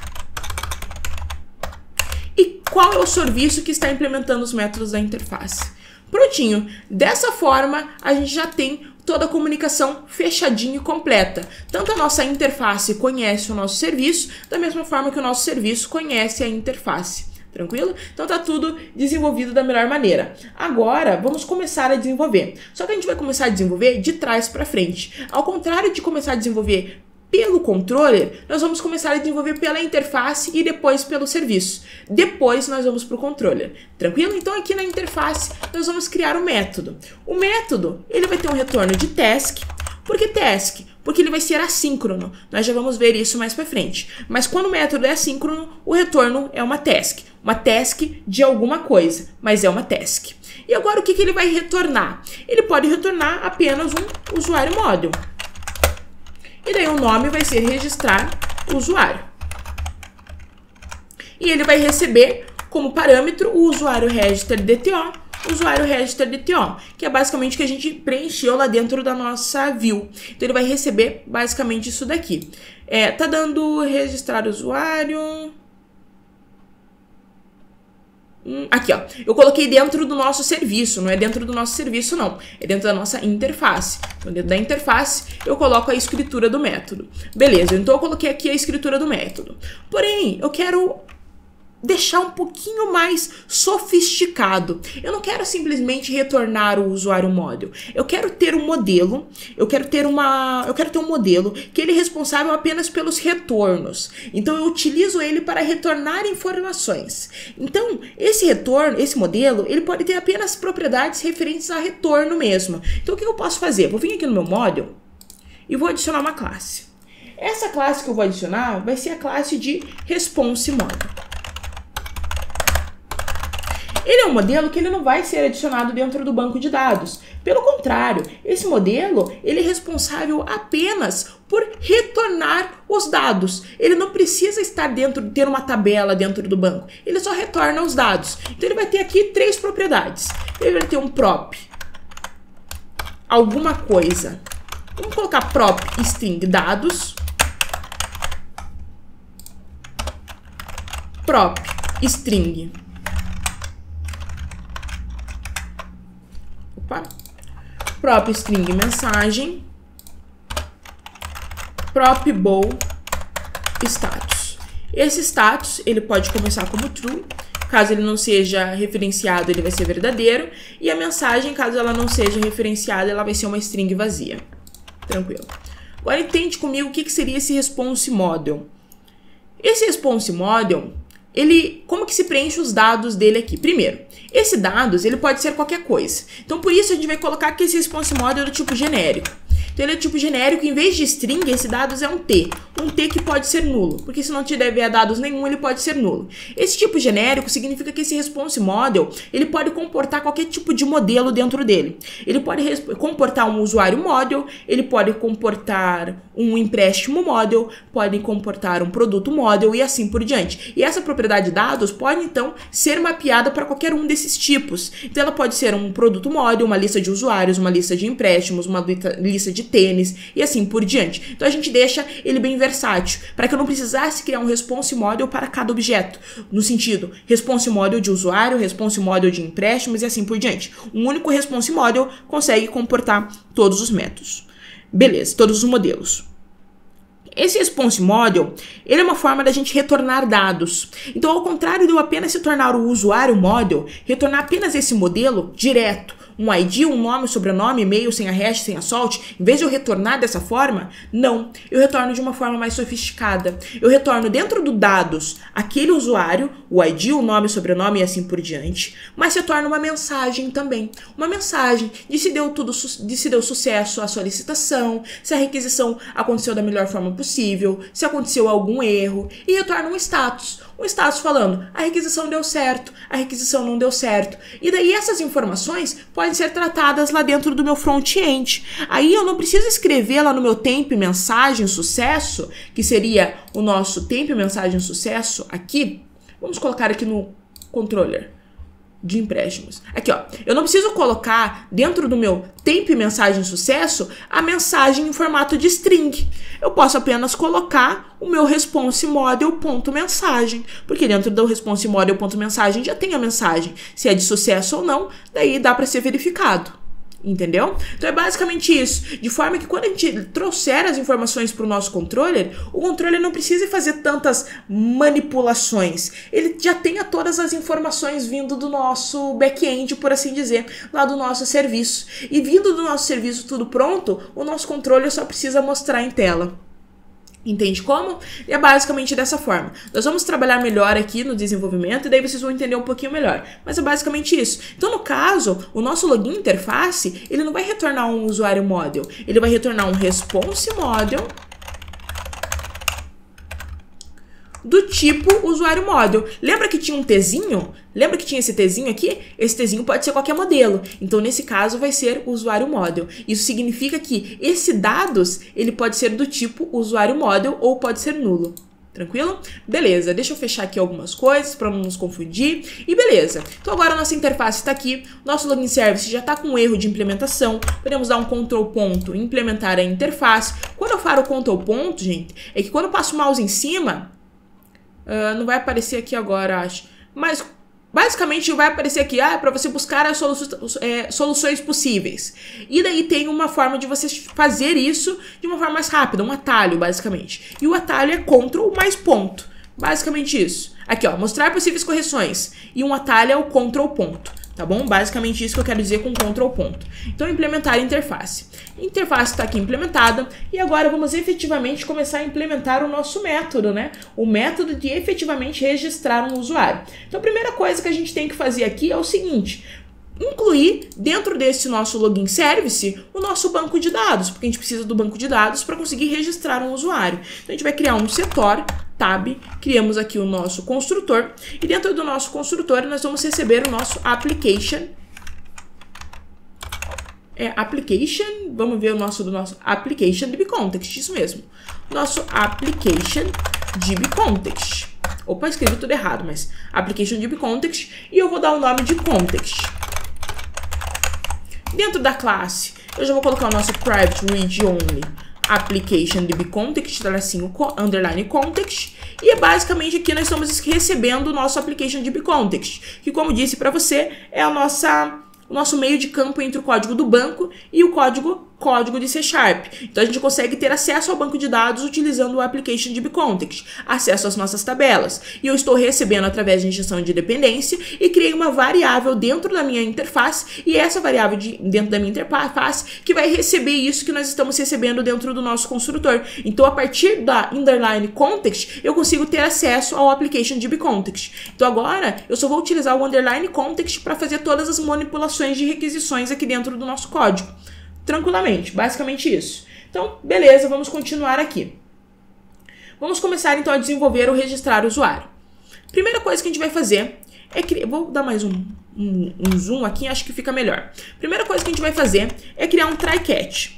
e qual é o serviço que está implementando os métodos da interface. Prontinho. Dessa forma, a gente já tem toda a comunicação fechadinha e completa. Tanto a nossa interface conhece o nosso serviço, da mesma forma que o nosso serviço conhece a interface. Tranquilo? Então tá tudo desenvolvido da melhor maneira. Agora, vamos começar a desenvolver. Só que a gente vai começar a desenvolver de trás para frente. Ao contrário de começar a desenvolver pelo controller, nós vamos começar a desenvolver pela interface e depois pelo serviço. Depois nós vamos para o controller. Tranquilo? Então aqui na interface nós vamos criar um método. O método, ele vai ter um retorno de task. Por que task? Porque ele vai ser assíncrono. Nós já vamos ver isso mais para frente. Mas quando o método é assíncrono, o retorno é uma task. Uma task de alguma coisa, mas é uma task. E agora o que ele vai retornar? Ele pode retornar apenas um usuário model. E daí o nome vai ser registrar usuário. E ele vai receber como parâmetro o usuário register DTO, usuário register DTO, que é basicamente o que a gente preencheu lá dentro da nossa view. Então ele vai receber basicamente isso daqui. Tá dando registrar usuário. Aqui, ó, eu coloquei dentro do nosso serviço, não é dentro do nosso serviço não, é dentro da nossa interface. Então dentro da interface eu coloco a escritura do método. Beleza, então eu coloquei aqui a escritura do método. Porém, eu quero deixar um pouquinho mais sofisticado. Eu não quero simplesmente retornar o usuário model. Eu quero ter um modelo, eu quero ter um modelo que ele é responsável apenas pelos retornos. Então eu utilizo ele para retornar informações. Então, esse modelo, ele pode ter apenas propriedades referentes a retorno mesmo. Então o que eu posso fazer? Vou vir aqui no meu model e vou adicionar uma classe. Essa classe que eu vou adicionar vai ser a classe de response model. Ele é um modelo que ele não vai ser adicionado dentro do banco de dados. Pelo contrário, esse modelo ele é responsável apenas por retornar os dados. Ele não precisa estar ter uma tabela dentro do banco. Ele só retorna os dados. Então ele vai ter aqui 3 propriedades. Ele vai ter um prop, alguma coisa. Vamos colocar prop string dados, prop string prop string mensagem, prop bool status. Esse status ele pode começar como true, caso ele não seja referenciado ele vai ser verdadeiro, e a mensagem, caso ela não seja referenciada, ela vai ser uma string vazia. Tranquilo. Agora entende comigo o que seria esse response model. Esse response model, como que se preenche os dados dele aqui? Primeiro, esse dados ele pode ser qualquer coisa. Então, por isso, a gente vai colocar aqui esse response model do tipo genérico. Então ele é tipo genérico, em vez de string, esse dados é um T que pode ser nulo, porque se não tiver dados nenhum, ele pode ser nulo. Esse tipo genérico significa que esse response model, ele pode comportar qualquer tipo de modelo dentro dele. Ele pode comportar um usuário model, ele pode comportar um empréstimo model, pode comportar um produto model e assim por diante. E essa propriedade de dados pode então ser mapeada para qualquer um desses tipos. Então ela pode ser um produto model, uma lista de usuários, uma lista de empréstimos, uma lista de tênis e assim por diante. Então a gente deixa ele bem versátil, para que eu não precisasse criar um response model para cada objeto, no sentido response model de usuário, response model de empréstimos e assim por diante. Um único response model consegue comportar todos os métodos. Beleza, todos os modelos. Esse response model, ele é uma forma da gente retornar dados. Então, ao contrário de eu apenas se tornar o usuário model, retornar apenas esse modelo direto, um ID, um nome, sobrenome, e-mail, sem a hash, sem a salt, em vez de eu retornar dessa forma, não, eu retorno de uma forma mais sofisticada. Eu retorno dentro do dados aquele usuário, o ID, o nome, sobrenome e assim por diante, mas retorno uma mensagem também. Uma mensagem de se deu sucesso a solicitação, se a requisição aconteceu da melhor forma possível, se aconteceu algum erro, e retorno um status falando, a requisição deu certo, a requisição não deu certo. E daí essas informações podem ser tratadas lá dentro do meu front-end. Aí eu não preciso escrever lá no meu temp mensagem sucesso, que seria o nosso temp mensagem sucesso aqui. Vamos colocar aqui no controller de empréstimos. Aqui, ó. Eu não preciso colocar dentro do meu temp mensagem sucesso a mensagem em formato de string. Eu posso apenas colocar o meu response model.mensagem, porque dentro do response model.mensagem já tem a mensagem. Se é de sucesso ou não, daí dá para ser verificado. Entendeu? Então é basicamente isso. De forma que quando a gente trouxer as informações para o nosso controller, o controller não precisa fazer tantas manipulações. Ele já tenha todas as informações vindo do nosso back-end, por assim dizer, lá do nosso serviço. E vindo do nosso serviço tudo pronto, o nosso controller só precisa mostrar em tela. Entende como? É basicamente dessa forma. Nós vamos trabalhar melhor aqui no desenvolvimento e daí vocês vão entender um pouquinho melhor. Mas é basicamente isso. Então, no caso, o nosso login interface, ele não vai retornar um usuário model. Ele vai retornar um response model do tipo usuário model. Lembra que tinha um Tzinho? Lembra que tinha esse Tzinho aqui? Esse Tzinho pode ser qualquer modelo. Então, nesse caso, vai ser o usuário model. Isso significa que esse dados, ele pode ser do tipo usuário model ou pode ser nulo. Tranquilo? Beleza, deixa eu fechar aqui algumas coisas para não nos confundir. E beleza, então agora a nossa interface está aqui, nosso login service já está com um erro de implementação. Podemos dar um control ponto e implementar a interface. Quando eu falo control ponto, gente, é que quando eu passo o mouse em cima, não vai aparecer aqui agora, acho, mas basicamente vai aparecer aqui, para você buscar as soluções possíveis. E daí tem uma forma de você fazer isso de uma forma mais rápida, um atalho, basicamente. E o atalho é Ctrl mais ponto. Basicamente isso. Aqui, ó, mostrar possíveis correções. E um atalho é o Ctrl ponto. Tá bom? Basicamente isso que eu quero dizer com Ctrl ponto. Então, implementar a interface. A interface está aqui implementada e agora vamos efetivamente começar a implementar o nosso método, né? O método de efetivamente registrar um usuário. Então, a primeira coisa que a gente tem que fazer aqui é o seguinte: incluir dentro desse nosso login service o nosso banco de dados, porque a gente precisa do banco de dados para conseguir registrar um usuário. Então, a gente vai criar um setor tab, criamos aqui o nosso construtor e dentro do nosso construtor nós vamos receber o nosso application. Vamos ver o nosso application DB-Context, isso mesmo. Nosso application DB-Context. Opa, escrevi tudo errado, mas application DB-Context e eu vou dar o nome de context. Dentro da classe, eu já vou colocar o nosso private read only application DB-Context, underline context, e é basicamente aqui nós estamos recebendo o nosso application DB-Context, que como disse para você, é o nosso meio de campo entre o código do banco e o código de C#. Então, a gente consegue ter acesso ao banco de dados utilizando o application DB-Context, acesso às nossas tabelas. E eu estou recebendo através de injeção de dependência e criei uma variável dentro da minha interface e essa variável dentro da minha interface que vai receber isso que nós estamos recebendo dentro do nosso construtor. Então, a partir da underline context, eu consigo ter acesso ao application DB-Context. Então, agora, eu só vou utilizar o underline context para fazer todas as manipulações de requisições aqui dentro do nosso código. tranquilamente, basicamente isso. Então, beleza, vamos continuar aqui. Vamos começar então a desenvolver o registrar usuário. Primeira coisa que a gente vai fazer é criar, vou dar mais um zoom aqui, acho que fica melhor. Primeira coisa que a gente vai fazer é criar um try catch.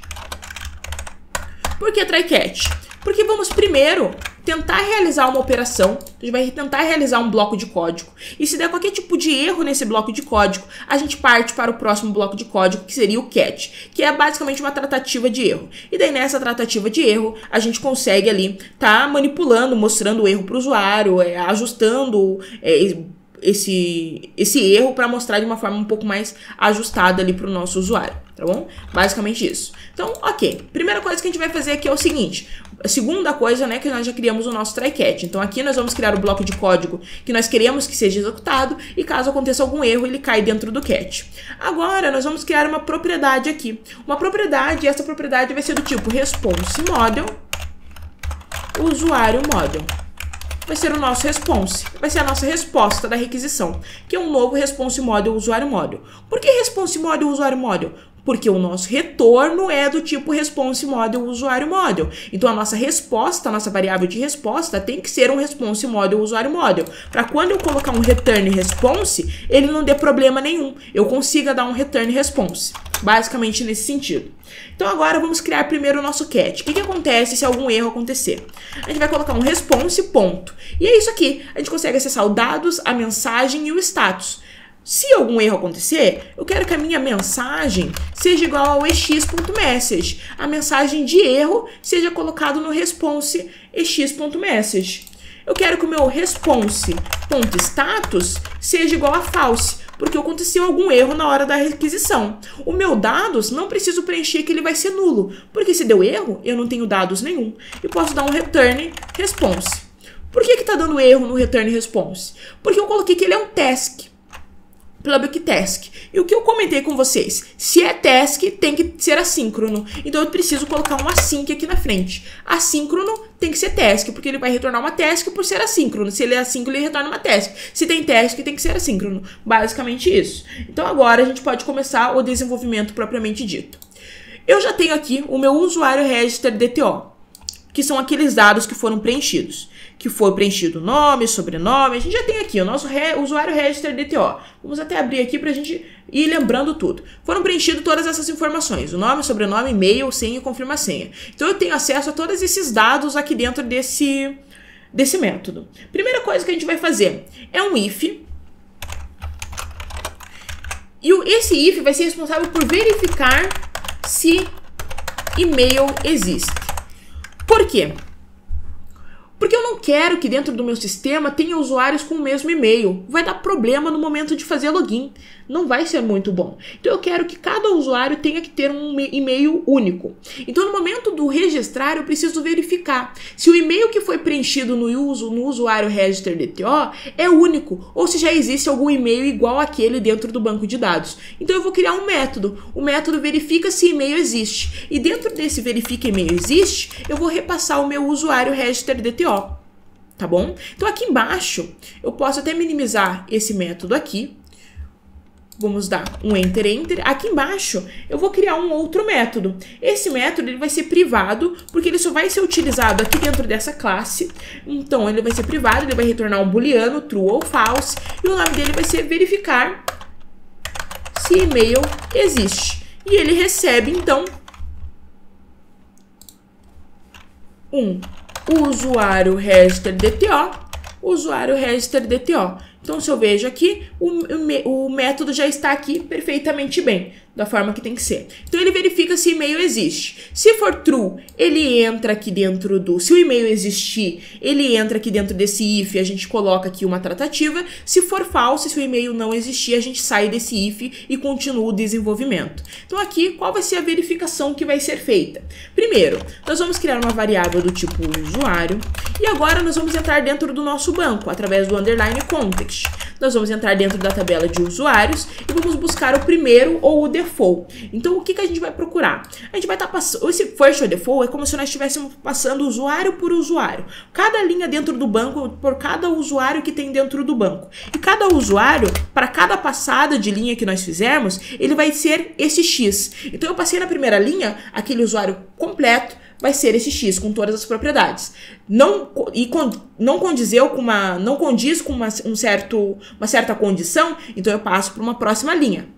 Por que try catch? Porque vamos primeiro tentar realizar uma operação, a gente vai tentar realizar um bloco de código, e se der qualquer tipo de erro nesse bloco de código, a gente parte para o próximo bloco de código, que seria o catch, que é basicamente uma tratativa de erro. E daí nessa tratativa de erro, a gente consegue ali tá manipulando, mostrando o erro para o usuário, ajustando esse erro para mostrar de uma forma um pouco mais ajustada ali para o nosso usuário, tá bom? Basicamente isso. Então, ok. Primeira coisa que a gente vai fazer aqui é o seguinte. A segunda coisa, né, que nós já criamos o nosso try catch. Então, aqui nós vamos criar o bloco de código que nós queremos que seja executado e caso aconteça algum erro, ele cai dentro do catch. Agora, nós vamos criar uma propriedade aqui. Uma propriedade, e essa propriedade vai ser do tipo response model, usuário model. Vai ser o nosso response, vai ser a nossa resposta da requisição, que é um novo response model usuário model. Por que response model usuário model? Porque o nosso retorno é do tipo response model usuário model. Então a nossa resposta, a nossa variável de resposta tem que ser um response model usuário model. Para quando eu colocar um return response, ele não dê problema nenhum. Eu consiga dar um return response. Basicamente nesse sentido. Então agora vamos criar primeiro o nosso catch. O que acontece se algum erro acontecer? A gente vai colocar um response ponto. E é isso aqui. A gente consegue acessar os dados, a mensagem e o status. Se algum erro acontecer, eu quero que a minha mensagem seja igual ao ex.message. A mensagem de erro seja colocada no response ex.message. Eu quero que o meu response.status seja igual a false, porque aconteceu algum erro na hora da requisição. O meu dados não preciso preencher que ele vai ser nulo, porque se deu erro, eu não tenho dados nenhum. E posso dar um return response. Por que está dando erro no return response? Porque eu coloquei que ele é um task. Public task. E o que eu comentei com vocês? Se é task, tem que ser assíncrono. Então eu preciso colocar um async aqui na frente. Assíncrono tem que ser task, porque ele vai retornar uma task por ser assíncrono. Se ele é assíncrono, ele retorna uma task. Se tem task, tem que ser assíncrono. Basicamente isso. Então agora a gente pode começar o desenvolvimento propriamente dito. Eu já tenho aqui o meu usuário register DTO, que são aqueles dados que foram preenchidos. Que foi preenchido nome, sobrenome, a gente já tem aqui o nosso usuário register DTO. Vamos até abrir aqui para a gente ir lembrando tudo. Foram preenchidas todas essas informações, o nome, sobrenome, e-mail, senha e confirma senha. Então eu tenho acesso a todos esses dados aqui dentro desse método. Primeira coisa que a gente vai fazer é um if. E esse if vai ser responsável por verificar se e-mail existe. Por quê? Porque eu não quero que dentro do meu sistema tenha usuários com o mesmo e-mail. Vai dar problema no momento de fazer login. Não vai ser muito bom. Então eu quero que cada usuário tenha que ter um e-mail único. Então no momento do registrar eu preciso verificar se o e-mail que foi preenchido no usuário register DTO é único ou se já existe algum e-mail igual àquele dentro do banco de dados. Então eu vou criar um método. O método verifica se e-mail existe. E dentro desse verifica e-mail existe, eu vou repassar o meu usuário register DTO. Tá bom? Então aqui embaixo eu posso até minimizar esse método aqui. Vamos dar um enter, enter. Aqui embaixo eu vou criar um outro método. Esse método ele vai ser privado porque ele só vai ser utilizado aqui dentro dessa classe. Então ele vai ser privado, ele vai retornar um booleano, true ou false. E o nome dele vai ser verificar se e-mail existe. E ele recebe então um usuário register DTO, usuário register DTO. Então, se eu vejo aqui, o método já está aqui perfeitamente bem, da forma que tem que ser. Então, ele verifica se e-mail existe. Se for true, ele entra aqui dentro do... Se o e-mail existir, ele entra aqui dentro desse if, a gente coloca aqui uma tratativa. Se for false, se o e-mail não existir, a gente sai desse if e continua o desenvolvimento. Então, aqui, qual vai ser a verificação que vai ser feita? Primeiro, nós vamos criar uma variável do tipo usuário. E agora, nós vamos entrar dentro do nosso banco, através do underline context. Nós vamos entrar dentro da tabela de usuários e vamos buscar o primeiro ou o default default. Então, o que a gente vai procurar? A gente vai estar passando... Esse first by default é como se nós estivéssemos passando usuário por usuário. Cada linha dentro do banco, por cada usuário que tem dentro do banco. E cada usuário, para cada passada de linha que nós fizermos, ele vai ser esse X. Então, eu passei na primeira linha, aquele usuário completo vai ser esse X, com todas as propriedades. Não condiz com uma certa condição, então eu passo para uma próxima linha,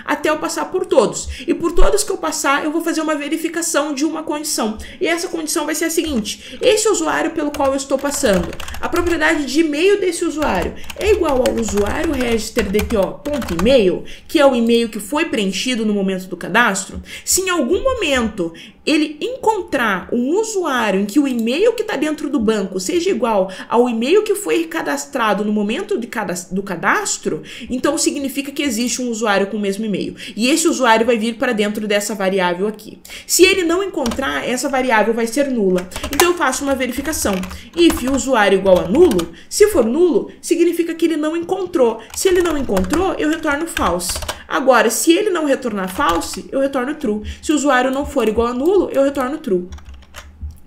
até eu passar por todos. E por todos que eu passar, eu vou fazer uma verificação de uma condição. E essa condição vai ser a seguinte: esse usuário pelo qual eu estou passando, a propriedade de e-mail desse usuário é igual ao usuário register dpo.email, que é o e-mail que foi preenchido no momento do cadastro. Se em algum momento ele encontrar um usuário em que o e-mail que está dentro do banco seja igual ao e-mail que foi cadastrado no momento do cadastro, então significa que existe um usuário com o mesmo e-mail. E esse usuário vai vir para dentro dessa variável aqui. Se ele não encontrar, essa variável vai ser nula. Então eu faço uma verificação. If usuário igual a nulo, se for nulo, significa que ele não encontrou. Se ele não encontrou, eu retorno false. Agora, se ele não retornar false, eu retorno true. Se o usuário não for igual a nulo, eu retorno true.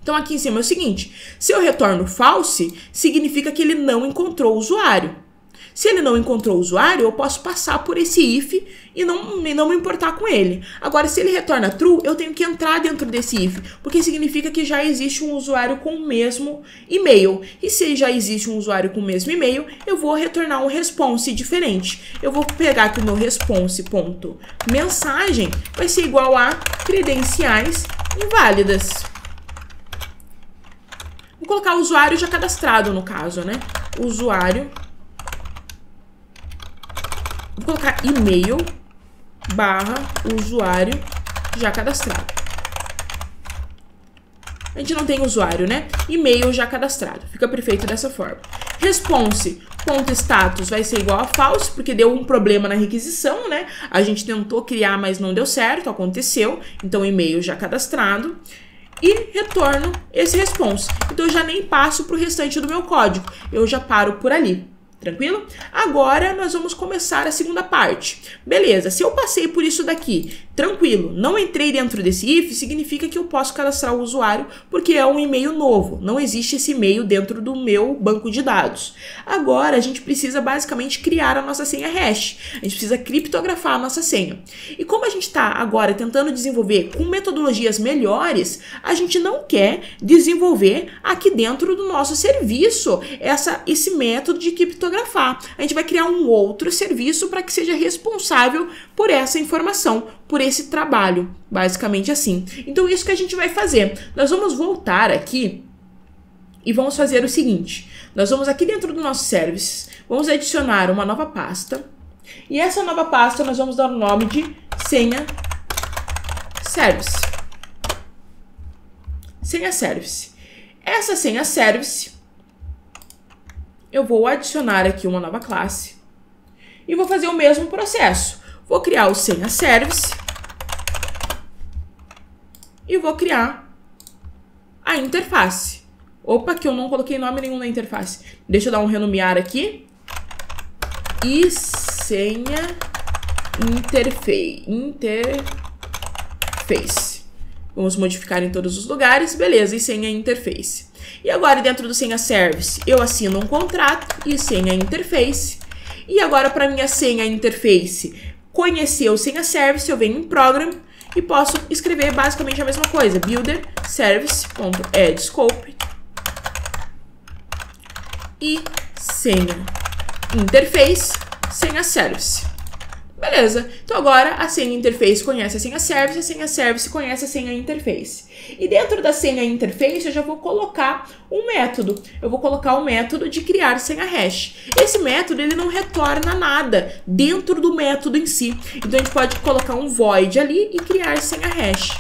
Então aqui em cima é o seguinte: se eu retorno false, significa que ele não encontrou o usuário. Se ele não encontrou o usuário, eu posso passar por esse if e não me importar com ele. Agora, se ele retorna true, eu tenho que entrar dentro desse if, porque significa que já existe um usuário com o mesmo e-mail. E se já existe um usuário com o mesmo e-mail, eu vou retornar um response diferente. Eu vou pegar aqui o meu response.mensagem, vai ser igual a credenciais inválidas. Vou colocar o usuário já cadastrado no caso, né? Usuário. Vou colocar e-mail / usuário já cadastrado. A gente não tem usuário, né? E-mail já cadastrado. Fica perfeito dessa forma. Response.status vai ser igual a false, porque deu um problema na requisição, né? A gente tentou criar, mas não deu certo, aconteceu. Então, e-mail já cadastrado. E retorno esse response. Então, eu já nem passo para o restante do meu código. Eu já paro por ali. Tranquilo? Agora, nós vamos começar a segunda parte. Beleza, se eu passei por isso daqui, tranquilo, não entrei dentro desse if, significa que eu posso cadastrar o usuário, porque é um e-mail novo. Não existe esse e-mail dentro do meu banco de dados. Agora, a gente precisa basicamente criar a nossa senha hash. A gente precisa criptografar a nossa senha. E como a gente está agora tentando desenvolver com metodologias melhores, a gente não quer desenvolver aqui dentro do nosso serviço esse método de criptografar. A gente vai criar um outro serviço para que seja responsável por essa informação, por esse trabalho, basicamente assim. Então, isso que a gente vai fazer. Nós vamos voltar aqui e vamos fazer o seguinte. Nós vamos aqui dentro do nosso service, vamos adicionar uma nova pasta. E essa nova pasta nós vamos dar o nome de senha service. Senha service. Essa senha service, eu vou adicionar aqui uma nova classe e vou fazer o mesmo processo. Vou criar o senha service e vou criar a interface. Opa, que eu não coloquei nome nenhum na interface. Deixa eu dar um renomear aqui. E senha interface. Vamos modificar em todos os lugares. Beleza, e senha interface. E agora, dentro do senha service, eu assino um contrato e senha interface. E agora, para minha senha interface conhecer o senha service, eu venho em program e posso escrever basicamente a mesma coisa. Builder service.addScope e senha interface, senha service. Beleza, então agora a senha interface conhece a senha service conhece a senha interface. E dentro da senha interface eu já vou colocar um método. Eu vou colocar o método de criar senha hash. Esse método ele não retorna nada dentro do método em si. Então a gente pode colocar um void ali e criar senha hash.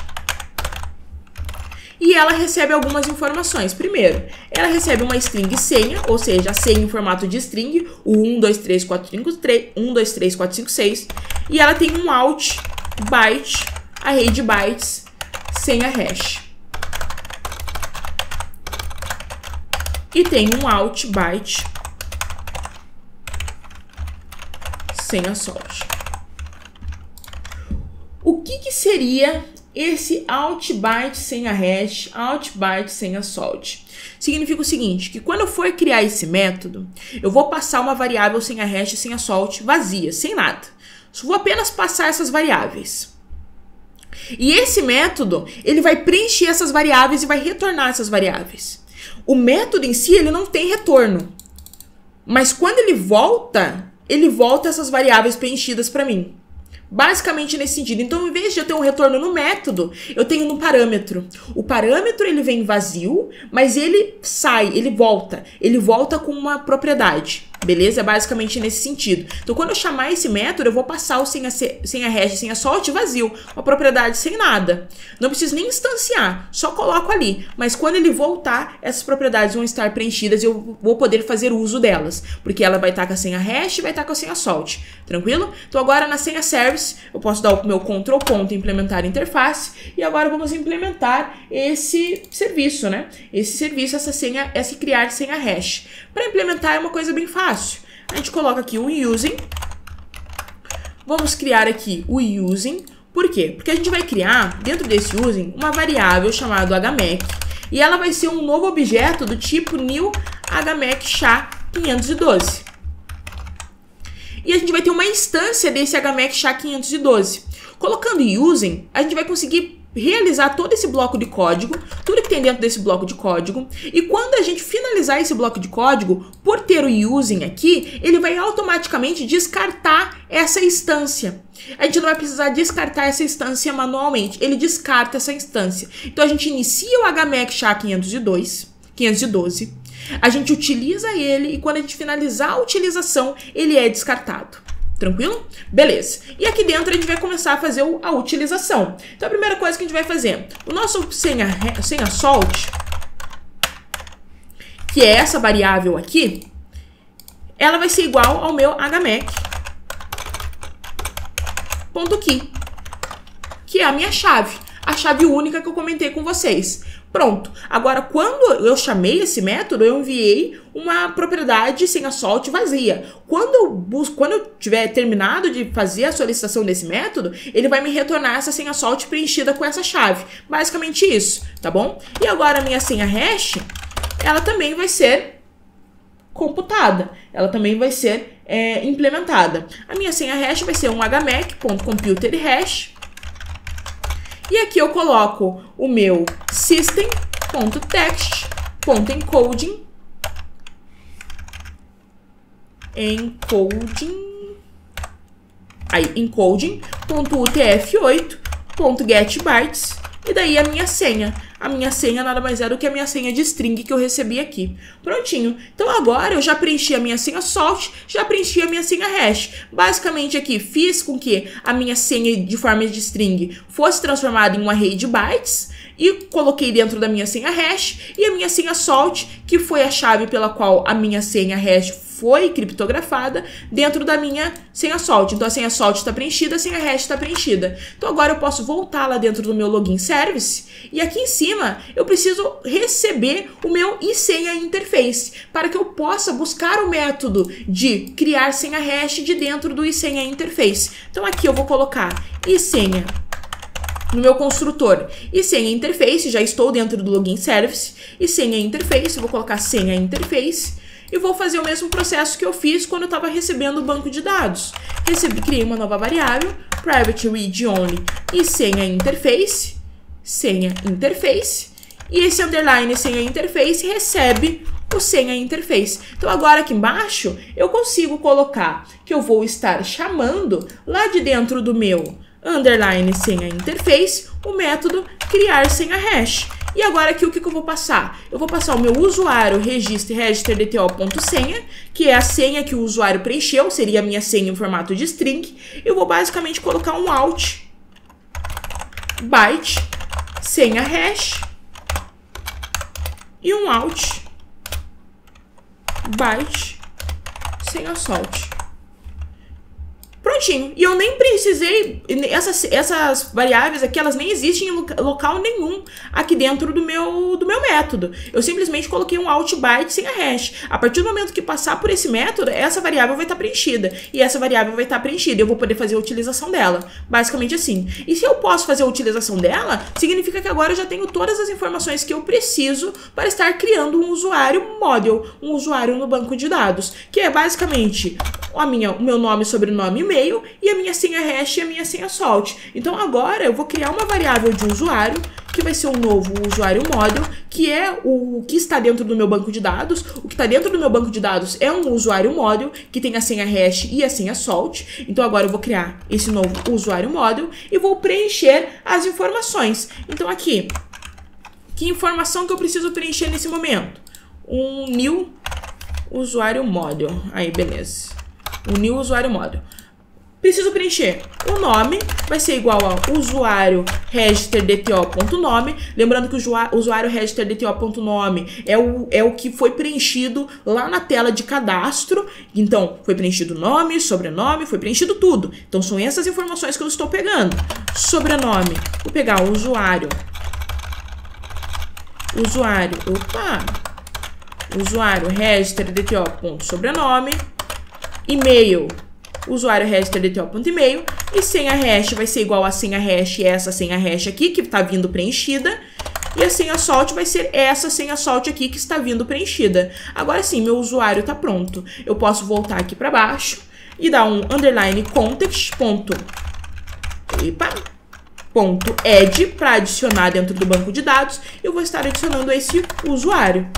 E ela recebe algumas informações. Primeiro, ela recebe uma string senha, ou seja, a senha em formato de string, o 123456, e ela tem um out byte, array de bytes, senha hash. E tem um out byte, senha salt. que seria esse outByte senha hash, outByte senha salt? Significa o seguinte, que quando eu for criar esse método, eu vou passar uma variável senha hash e senha salt vazia, sem nada. Só vou apenas passar essas variáveis. E esse método, ele vai preencher essas variáveis e vai retornar essas variáveis. O método em si, ele não tem retorno. Mas quando ele volta essas variáveis preenchidas para mim. Basicamente nesse sentido. Então, em vez de eu ter um retorno no método, eu tenho no parâmetro. O parâmetro, ele vem vazio, mas ele sai, ele volta com uma propriedade. Beleza? É basicamente nesse sentido. Então, quando eu chamar esse método, eu vou passar o senha hash, senha salt vazio, uma propriedade sem nada. Não preciso nem instanciar, só coloco ali. Mas quando ele voltar, essas propriedades vão estar preenchidas e eu vou poder fazer uso delas, porque ela vai estar com a senha hash e vai estar com a senha salt. Tranquilo? Então, agora na senha service, eu posso dar o meu control ponto e implementar interface, e agora vamos implementar esse serviço, né? Esse serviço, essa criar senha hash. Para implementar é uma coisa bem fácil. A gente coloca aqui o using. Vamos criar aqui o using. Por quê? Porque a gente vai criar, dentro desse using, uma variável chamada hmac. E ela vai ser um novo objeto do tipo new hmac SHA-512. E a gente vai ter uma instância desse hmac SHA-512. Colocando using, a gente vai conseguir realizar todo esse bloco de código, tudo que tem dentro desse bloco de código, e quando a gente finalizar esse bloco de código, por ter o using aqui, ele vai automaticamente descartar essa instância. A gente não vai precisar descartar essa instância manualmente, ele descarta essa instância. Então a gente inicia o hmac SHA-512, a gente utiliza ele e quando a gente finalizar a utilização, ele é descartado. Tranquilo? Beleza. E aqui dentro a gente vai começar a fazer a utilização. Então a primeira coisa que a gente vai fazer, o nosso senha salt, que é essa variável aqui, ela vai ser igual ao meu hmac.key, que é a minha chave, a chave única que eu comentei com vocês. Pronto. Agora, quando eu chamei esse método, eu enviei uma propriedade senha salt vazia. Quando eu tiver terminado de fazer a solicitação desse método, ele vai me retornar essa senha salt preenchida com essa chave. Basicamente isso, tá bom? E agora a minha senha hash, ela também vai ser computada. Ela também vai ser implementada. A minha senha hash vai ser um hmac.computerhash. E aqui eu coloco o meu system.text.encoding encoding.utf8.getbytes e daí a minha senha. A minha senha nada mais é do que a minha senha de string que eu recebi aqui. Prontinho. Então agora eu já preenchi a minha senha salt, já preenchi a minha senha hash. Basicamente aqui fiz com que a minha senha de forma de string fosse transformada em um array de bytes e coloquei dentro da minha senha hash e a minha senha salt, que foi a chave pela qual a minha senha hash foi criptografada dentro da minha senha salt. Então a senha salt está preenchida, a senha hash está preenchida. Então agora eu posso voltar lá dentro do meu login service e aqui em cima eu preciso receber o meu isenha interface para que eu possa buscar o método de criar senha hash de dentro do isenha interface. Então aqui eu vou colocar isenha no meu construtor isenha interface, já estou dentro do login service, isenha interface, vou colocar senha interface. E vou fazer o mesmo processo que eu fiz quando eu estava recebendo o banco de dados. Criei uma nova variável, private read only e senha interface, e esse underline senha interface recebe o senha interface. Então agora aqui embaixo eu consigo colocar que eu vou estar chamando lá de dentro do meu underline senha interface o método criar senha hash. E agora aqui o que eu vou passar? Eu vou passar o meu usuário register.dto.senha, que é a senha que o usuário preencheu, seria a minha senha em formato de string. Eu vou basicamente colocar um out byte senha hash e um out byte senha salt. prontinho. E eu nem precisei, essas variáveis aqui, elas nem existem em local nenhum aqui dentro do meu método. Eu simplesmente coloquei um outByte sem a hash. A partir do momento que passar por esse método, essa variável vai estar preenchida. E essa variável vai estar preenchida. Eu vou poder fazer a utilização dela. Basicamente assim. E se eu posso fazer a utilização dela, significa que agora eu já tenho todas as informações que eu preciso para estar criando um usuário model, um usuário no banco de dados, que é basicamente o meu nome, sobrenome, e-mail e a minha senha hash e a minha senha salt. Então agora eu vou criar uma variável de usuário, que vai ser um novo usuário model, que é o que está dentro do meu banco de dados. O que está dentro do meu banco de dados é um usuário model, que tem a senha hash e a senha salt. Então agora eu vou criar esse novo usuário model e vou preencher as informações. Então aqui, que informação que eu preciso preencher nesse momento? Um new usuário model. Aí, beleza. Um new usuário model. Preciso preencher o nome, vai ser igual a usuário register.dto.nome. Lembrando que o usuário register.dto.nome é o que foi preenchido lá na tela de cadastro. Então, foi preenchido nome, sobrenome, foi preenchido tudo. Então, são essas informações que eu estou pegando. Sobrenome, vou pegar o usuário register.dto.sobrenome, e-mail, usuário register.dto.email, e senha hash vai ser igual a senha hash, essa senha hash aqui que está vindo preenchida, e a senha salt vai ser essa senha salt aqui que está vindo preenchida. Agora sim, meu usuário está pronto. Eu posso voltar aqui para baixo e dar um underline context ponto add para adicionar dentro do banco de dados. Eu vou estar adicionando esse usuário.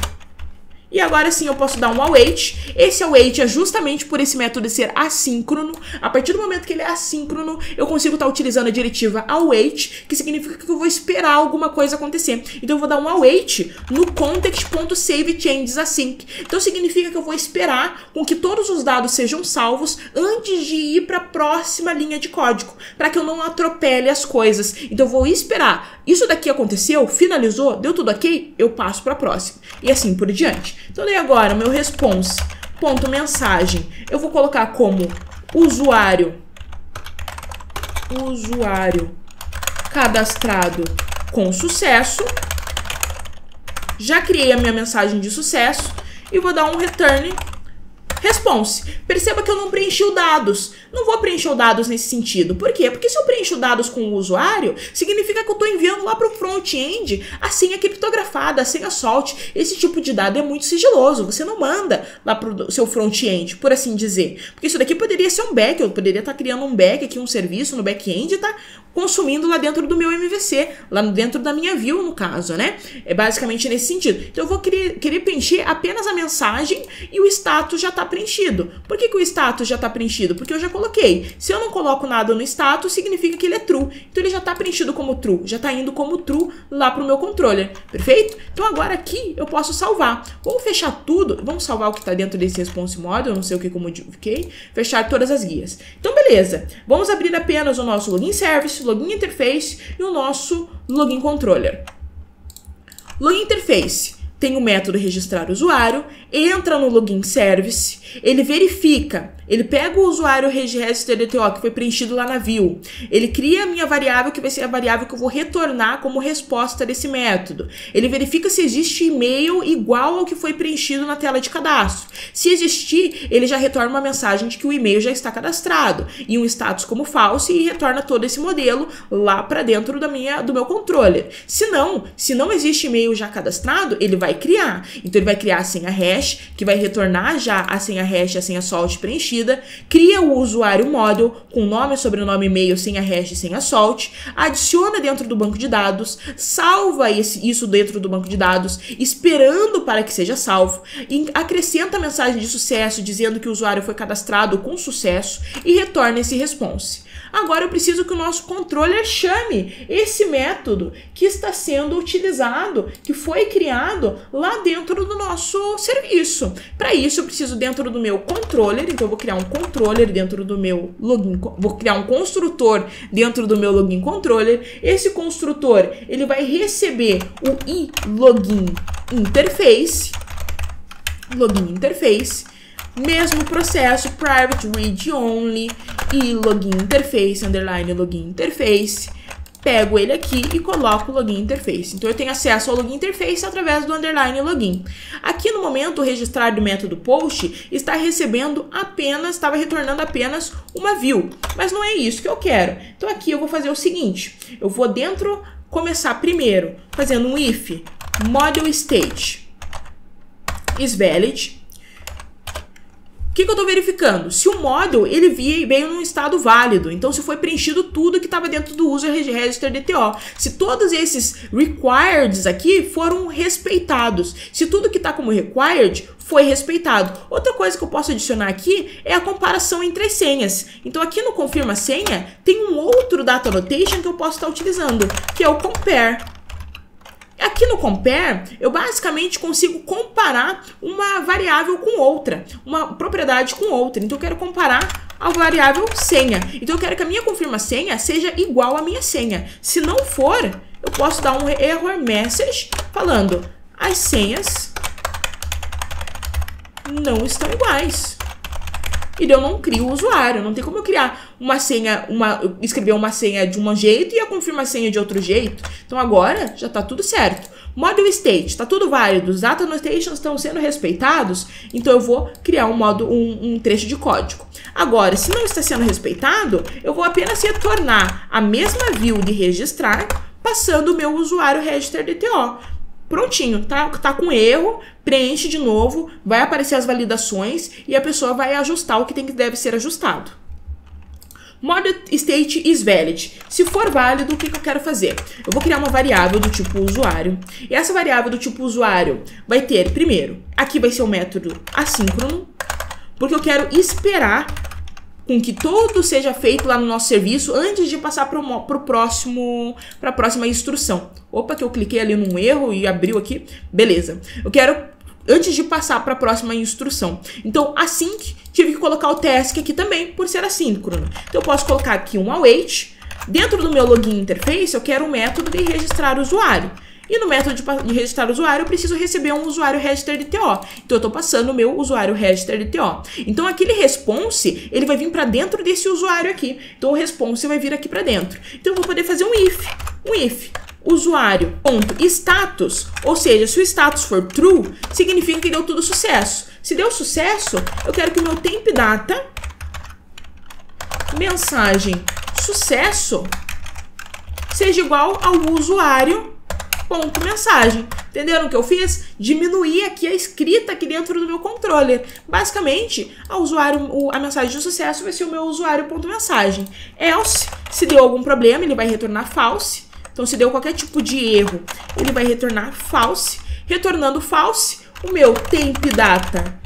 E agora sim eu posso dar um await. Esse await é justamente por esse método ser assíncrono. A partir do momento que ele é assíncrono, eu consigo estar utilizando a diretiva await, que significa que eu vou esperar alguma coisa acontecer. Então eu vou dar um await no context.saveChangesAsync. Então significa que eu vou esperar com que todos os dados sejam salvos antes de ir para a próxima linha de código, para que eu não atropele as coisas. Então eu vou esperar. Isso daqui aconteceu, finalizou, deu tudo ok, eu passo para a próxima. E assim por diante. Então, daí agora, meu response.mensagem, eu vou colocar como usuário cadastrado com sucesso. Já criei a minha mensagem de sucesso e vou dar um return response. Perceba que eu não preenchi os dados. Não vou preencher os dados nesse sentido. Por quê? Porque se eu preencho dados com o usuário, significa que eu estou enviando lá para o front-end a senha criptografada, a senha salt. Esse tipo de dado é muito sigiloso. Você não manda lá para o seu front-end, por assim dizer. Porque isso daqui poderia ser um back. Eu poderia estar criando um back aqui, um serviço no back-end e tá consumindo lá dentro do meu MVC, lá dentro da minha view, no caso, né? É basicamente nesse sentido. Então eu vou querer preencher apenas a mensagem e o status já está preenchido. Por que o status já está preenchido? Porque eu já coloquei. Se eu não coloco nada no status, significa que ele é true. Então ele já está preenchido como true, já está indo como true lá para o meu controller, perfeito? Então agora aqui eu posso salvar. Vamos fechar tudo, vamos salvar o que está dentro desse response model, eu não sei o que eu modifiquei, fechar todas as guias. Então beleza, vamos abrir apenas o nosso login service, login interface e o nosso login controller. Login interface tem o método registrar usuário, entra no login service, ele verifica, ele pega o usuário register.dto que foi preenchido lá na view, ele cria a minha variável que vai ser a variável que eu vou retornar como resposta desse método. Ele verifica se existe e-mail igual ao que foi preenchido na tela de cadastro. Se existir, ele já retorna uma mensagem de que o e-mail já está cadastrado e um status como false e retorna todo esse modelo lá para dentro do meu controller. Se não existe e-mail já cadastrado, ele vai criar. Então ele vai criar a senha hash, que vai retornar já a senha hash e a senha salt preenchida, cria o usuário model com nome, sobrenome, e-mail, senha hash e senha salt, adiciona dentro do banco de dados, salva isso dentro do banco de dados, esperando para que seja salvo, e acrescenta a mensagem de sucesso dizendo que o usuário foi cadastrado com sucesso e retorna esse response. Agora eu preciso que o nosso controller chame esse método que está sendo utilizado, que foi criado lá dentro do nosso serviço. Para isso eu preciso dentro do meu controller, então eu vou criar um controller dentro do meu login, vou criar um construtor dentro do meu login controller. Esse construtor, ele vai receber o login interface, mesmo processo, private read only, e login interface, underline login interface, pego ele aqui e coloco o login interface. Então eu tenho acesso ao login interface através do underline login. Aqui no momento, o registrar do método post está recebendo apenas, estava retornando apenas uma view, mas não é isso que eu quero. Então aqui eu vou fazer o seguinte, eu vou começar primeiro fazendo um if model state is valid. O que eu estou verificando? Se o model ele veio num estado válido, então se foi preenchido tudo que estava dentro do user register DTO, se todos esses required aqui foram respeitados, se tudo que está como required foi respeitado. Outra coisa que eu posso adicionar aqui é a comparação entre as senhas. Então aqui no confirma senha tem um outro data annotation que eu posso estar utilizando, que é o compare. Aqui no compare, eu basicamente consigo comparar uma variável com outra, uma propriedade com outra. Então eu quero comparar a variável senha. Então eu quero que a minha confirma senha seja igual à minha senha. Se não for, eu posso dar um error message falando as senhas não estão iguais. E eu não crio o usuário, não tem como eu criar uma senha, escrever uma senha de um jeito e a confirma senha de outro jeito. Então agora já está tudo certo. Model state, está tudo válido, os data annotations estão sendo respeitados, então eu vou criar um trecho de código. Agora, se não está sendo respeitado, eu vou apenas retornar a mesma view de registrar, passando o meu usuário register DTO. Prontinho, tá com erro, preenche de novo, vai aparecer as validações e a pessoa vai ajustar o que deve ser ajustado. Model state is valid. Se for válido, o que eu quero fazer? Eu vou criar uma variável do tipo usuário. E essa variável do tipo usuário vai ter, primeiro, aqui vai ser o método assíncrono, porque eu quero esperar com que tudo seja feito lá no nosso serviço antes de passar para a próxima instrução. Opa, que eu cliquei ali num erro e abriu aqui. Beleza. Eu quero, antes de passar para a próxima instrução. Então, async, tive que colocar o task aqui também, por ser assíncrono. Então, eu posso colocar aqui um await. Dentro do meu login interface, eu quero um método de registrar o usuário. E no método de registrar o usuário, eu preciso receber um usuário register DTO. Então, eu estou passando o meu usuário register DTO. Então, aquele response, ele vai vir para dentro desse usuário aqui. Então, o response vai vir aqui para dentro. Então, eu vou poder fazer um if usuário.status, ou seja, se o status for true, significa que deu tudo sucesso. Se deu sucesso, eu quero que o meu temp data mensagem sucesso seja igual ao usuário ponto mensagem. Entenderam o que eu fiz? Diminuir aqui a escrita aqui dentro do meu controller. Basicamente, a mensagem de sucesso vai ser o meu usuário ponto mensagem. Else, se deu algum problema, ele vai retornar false. Então, se deu qualquer tipo de erro, ele vai retornar false. Retornando false, o meu temp data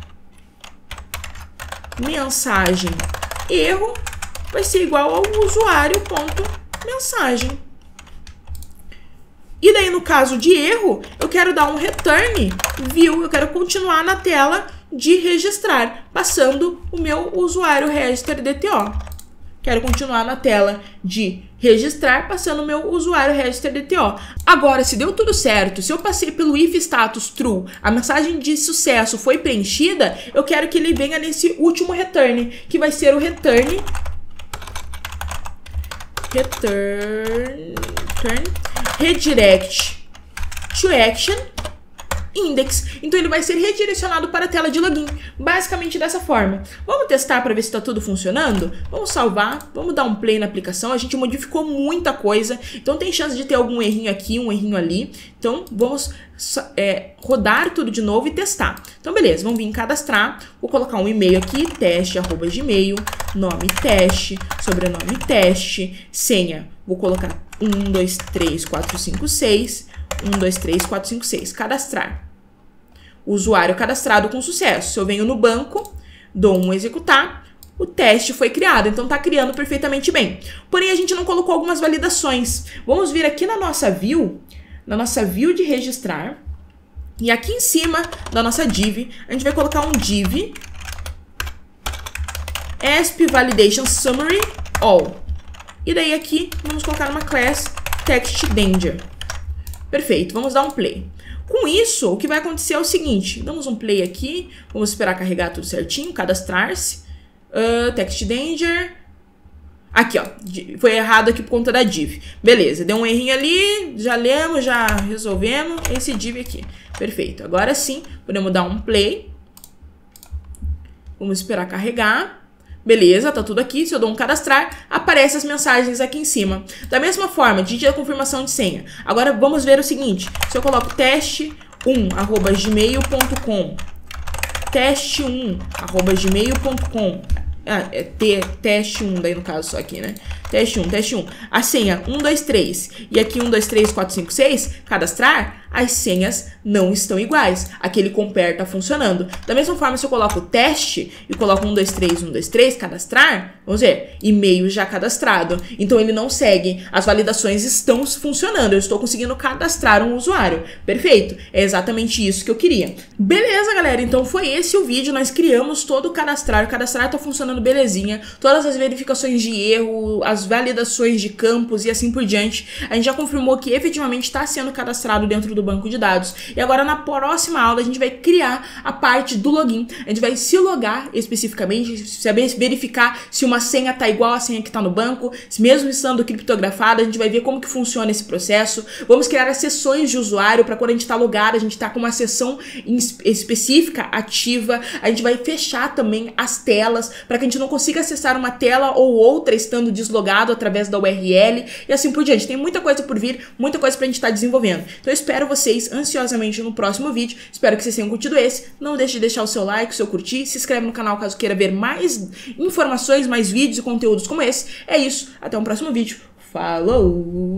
mensagem erro vai ser igual ao usuário ponto mensagem. E daí, no caso de erro, eu quero dar um return view, eu quero continuar na tela de registrar, passando o meu usuário register DTO. Quero continuar na tela de registrar, passando o meu usuário register DTO. Agora, se deu tudo certo, se eu passei pelo if status true, a mensagem de sucesso foi preenchida, eu quero que ele venha nesse último return, que vai ser o return redirect to action index. Então ele vai ser redirecionado para a tela de login, basicamente dessa forma. Vamos testar para ver se está tudo funcionando? Vamos salvar, vamos dar um play na aplicação. A gente modificou muita coisa, então tem chance de ter algum errinho aqui, um errinho ali. Então vamos rodar tudo de novo e testar. Então beleza, vamos vir em cadastrar, vou colocar um e-mail aqui, teste@gmail, nome teste, sobrenome teste, senha, vou colocar 123456, 123456, cadastrar. Usuário cadastrado com sucesso. Se eu venho no banco, dou um executar, o teste foi criado, então tá criando perfeitamente bem. Porém, a gente não colocou algumas validações. Vamos vir aqui na nossa view de registrar, e aqui em cima da nossa div, a gente vai colocar um div ASP Validation Summary All. E daí aqui, vamos colocar uma class Text Danger. Perfeito, vamos dar um play. Com isso, o que vai acontecer é o seguinte, damos um play aqui, vamos esperar carregar tudo certinho, cadastrar-se, Text Danger, Aqui, ó, foi errado aqui por conta da div. Beleza, deu um errinho ali, já lemos, já resolvemos esse div aqui. Perfeito, agora sim, podemos dar um play. Vamos esperar carregar. Beleza, tá tudo aqui. Se eu dou um cadastrar, aparecem as mensagens aqui em cima. Da mesma forma, digite a confirmação de senha. Agora vamos ver o seguinte, se eu coloco teste1@gmail.com, teste1@gmail.com, é teste1 daí no caso só aqui, né? Teste1. A senha 123 e aqui 1, 2, 3, 4, 5, 6, cadastrar, as senhas não estão iguais. Aquele compare tá funcionando. Da mesma forma, se eu coloco teste e coloco 1, 2, 3, 1, 2, 3, cadastrar, vamos ver, e-mail já cadastrado. Então ele não segue, as validações estão funcionando, eu estou conseguindo cadastrar um usuário. Perfeito, é exatamente isso que eu queria. Beleza, galera, então foi esse o vídeo, nós criamos todo o cadastrar tá funcionando belezinha, todas as verificações de erro, as validações de campos e assim por diante. A gente já confirmou que efetivamente está sendo cadastrado dentro do banco de dados. E agora na próxima aula a gente vai criar a parte do login. A gente vai se logar especificamente, saber verificar se uma senha tá igual à senha que tá no banco, se mesmo estando criptografada, a gente vai ver como que funciona esse processo. Vamos criar as sessões de usuário para quando a gente tá logado, a gente tá com uma sessão específica ativa. A gente vai fechar também as telas para que a gente não consiga acessar uma tela ou outra estando deslogado através da URL e assim por diante. Tem muita coisa por vir, muita coisa pra gente estar desenvolvendo. Então eu espero vocês ansiosamente no próximo vídeo. Espero que vocês tenham curtido esse. Não deixe de deixar o seu like, o seu curtir, se inscreve no canal caso queira ver mais informações, mais vídeos e conteúdos como esse. É isso, até um próximo vídeo. Falou!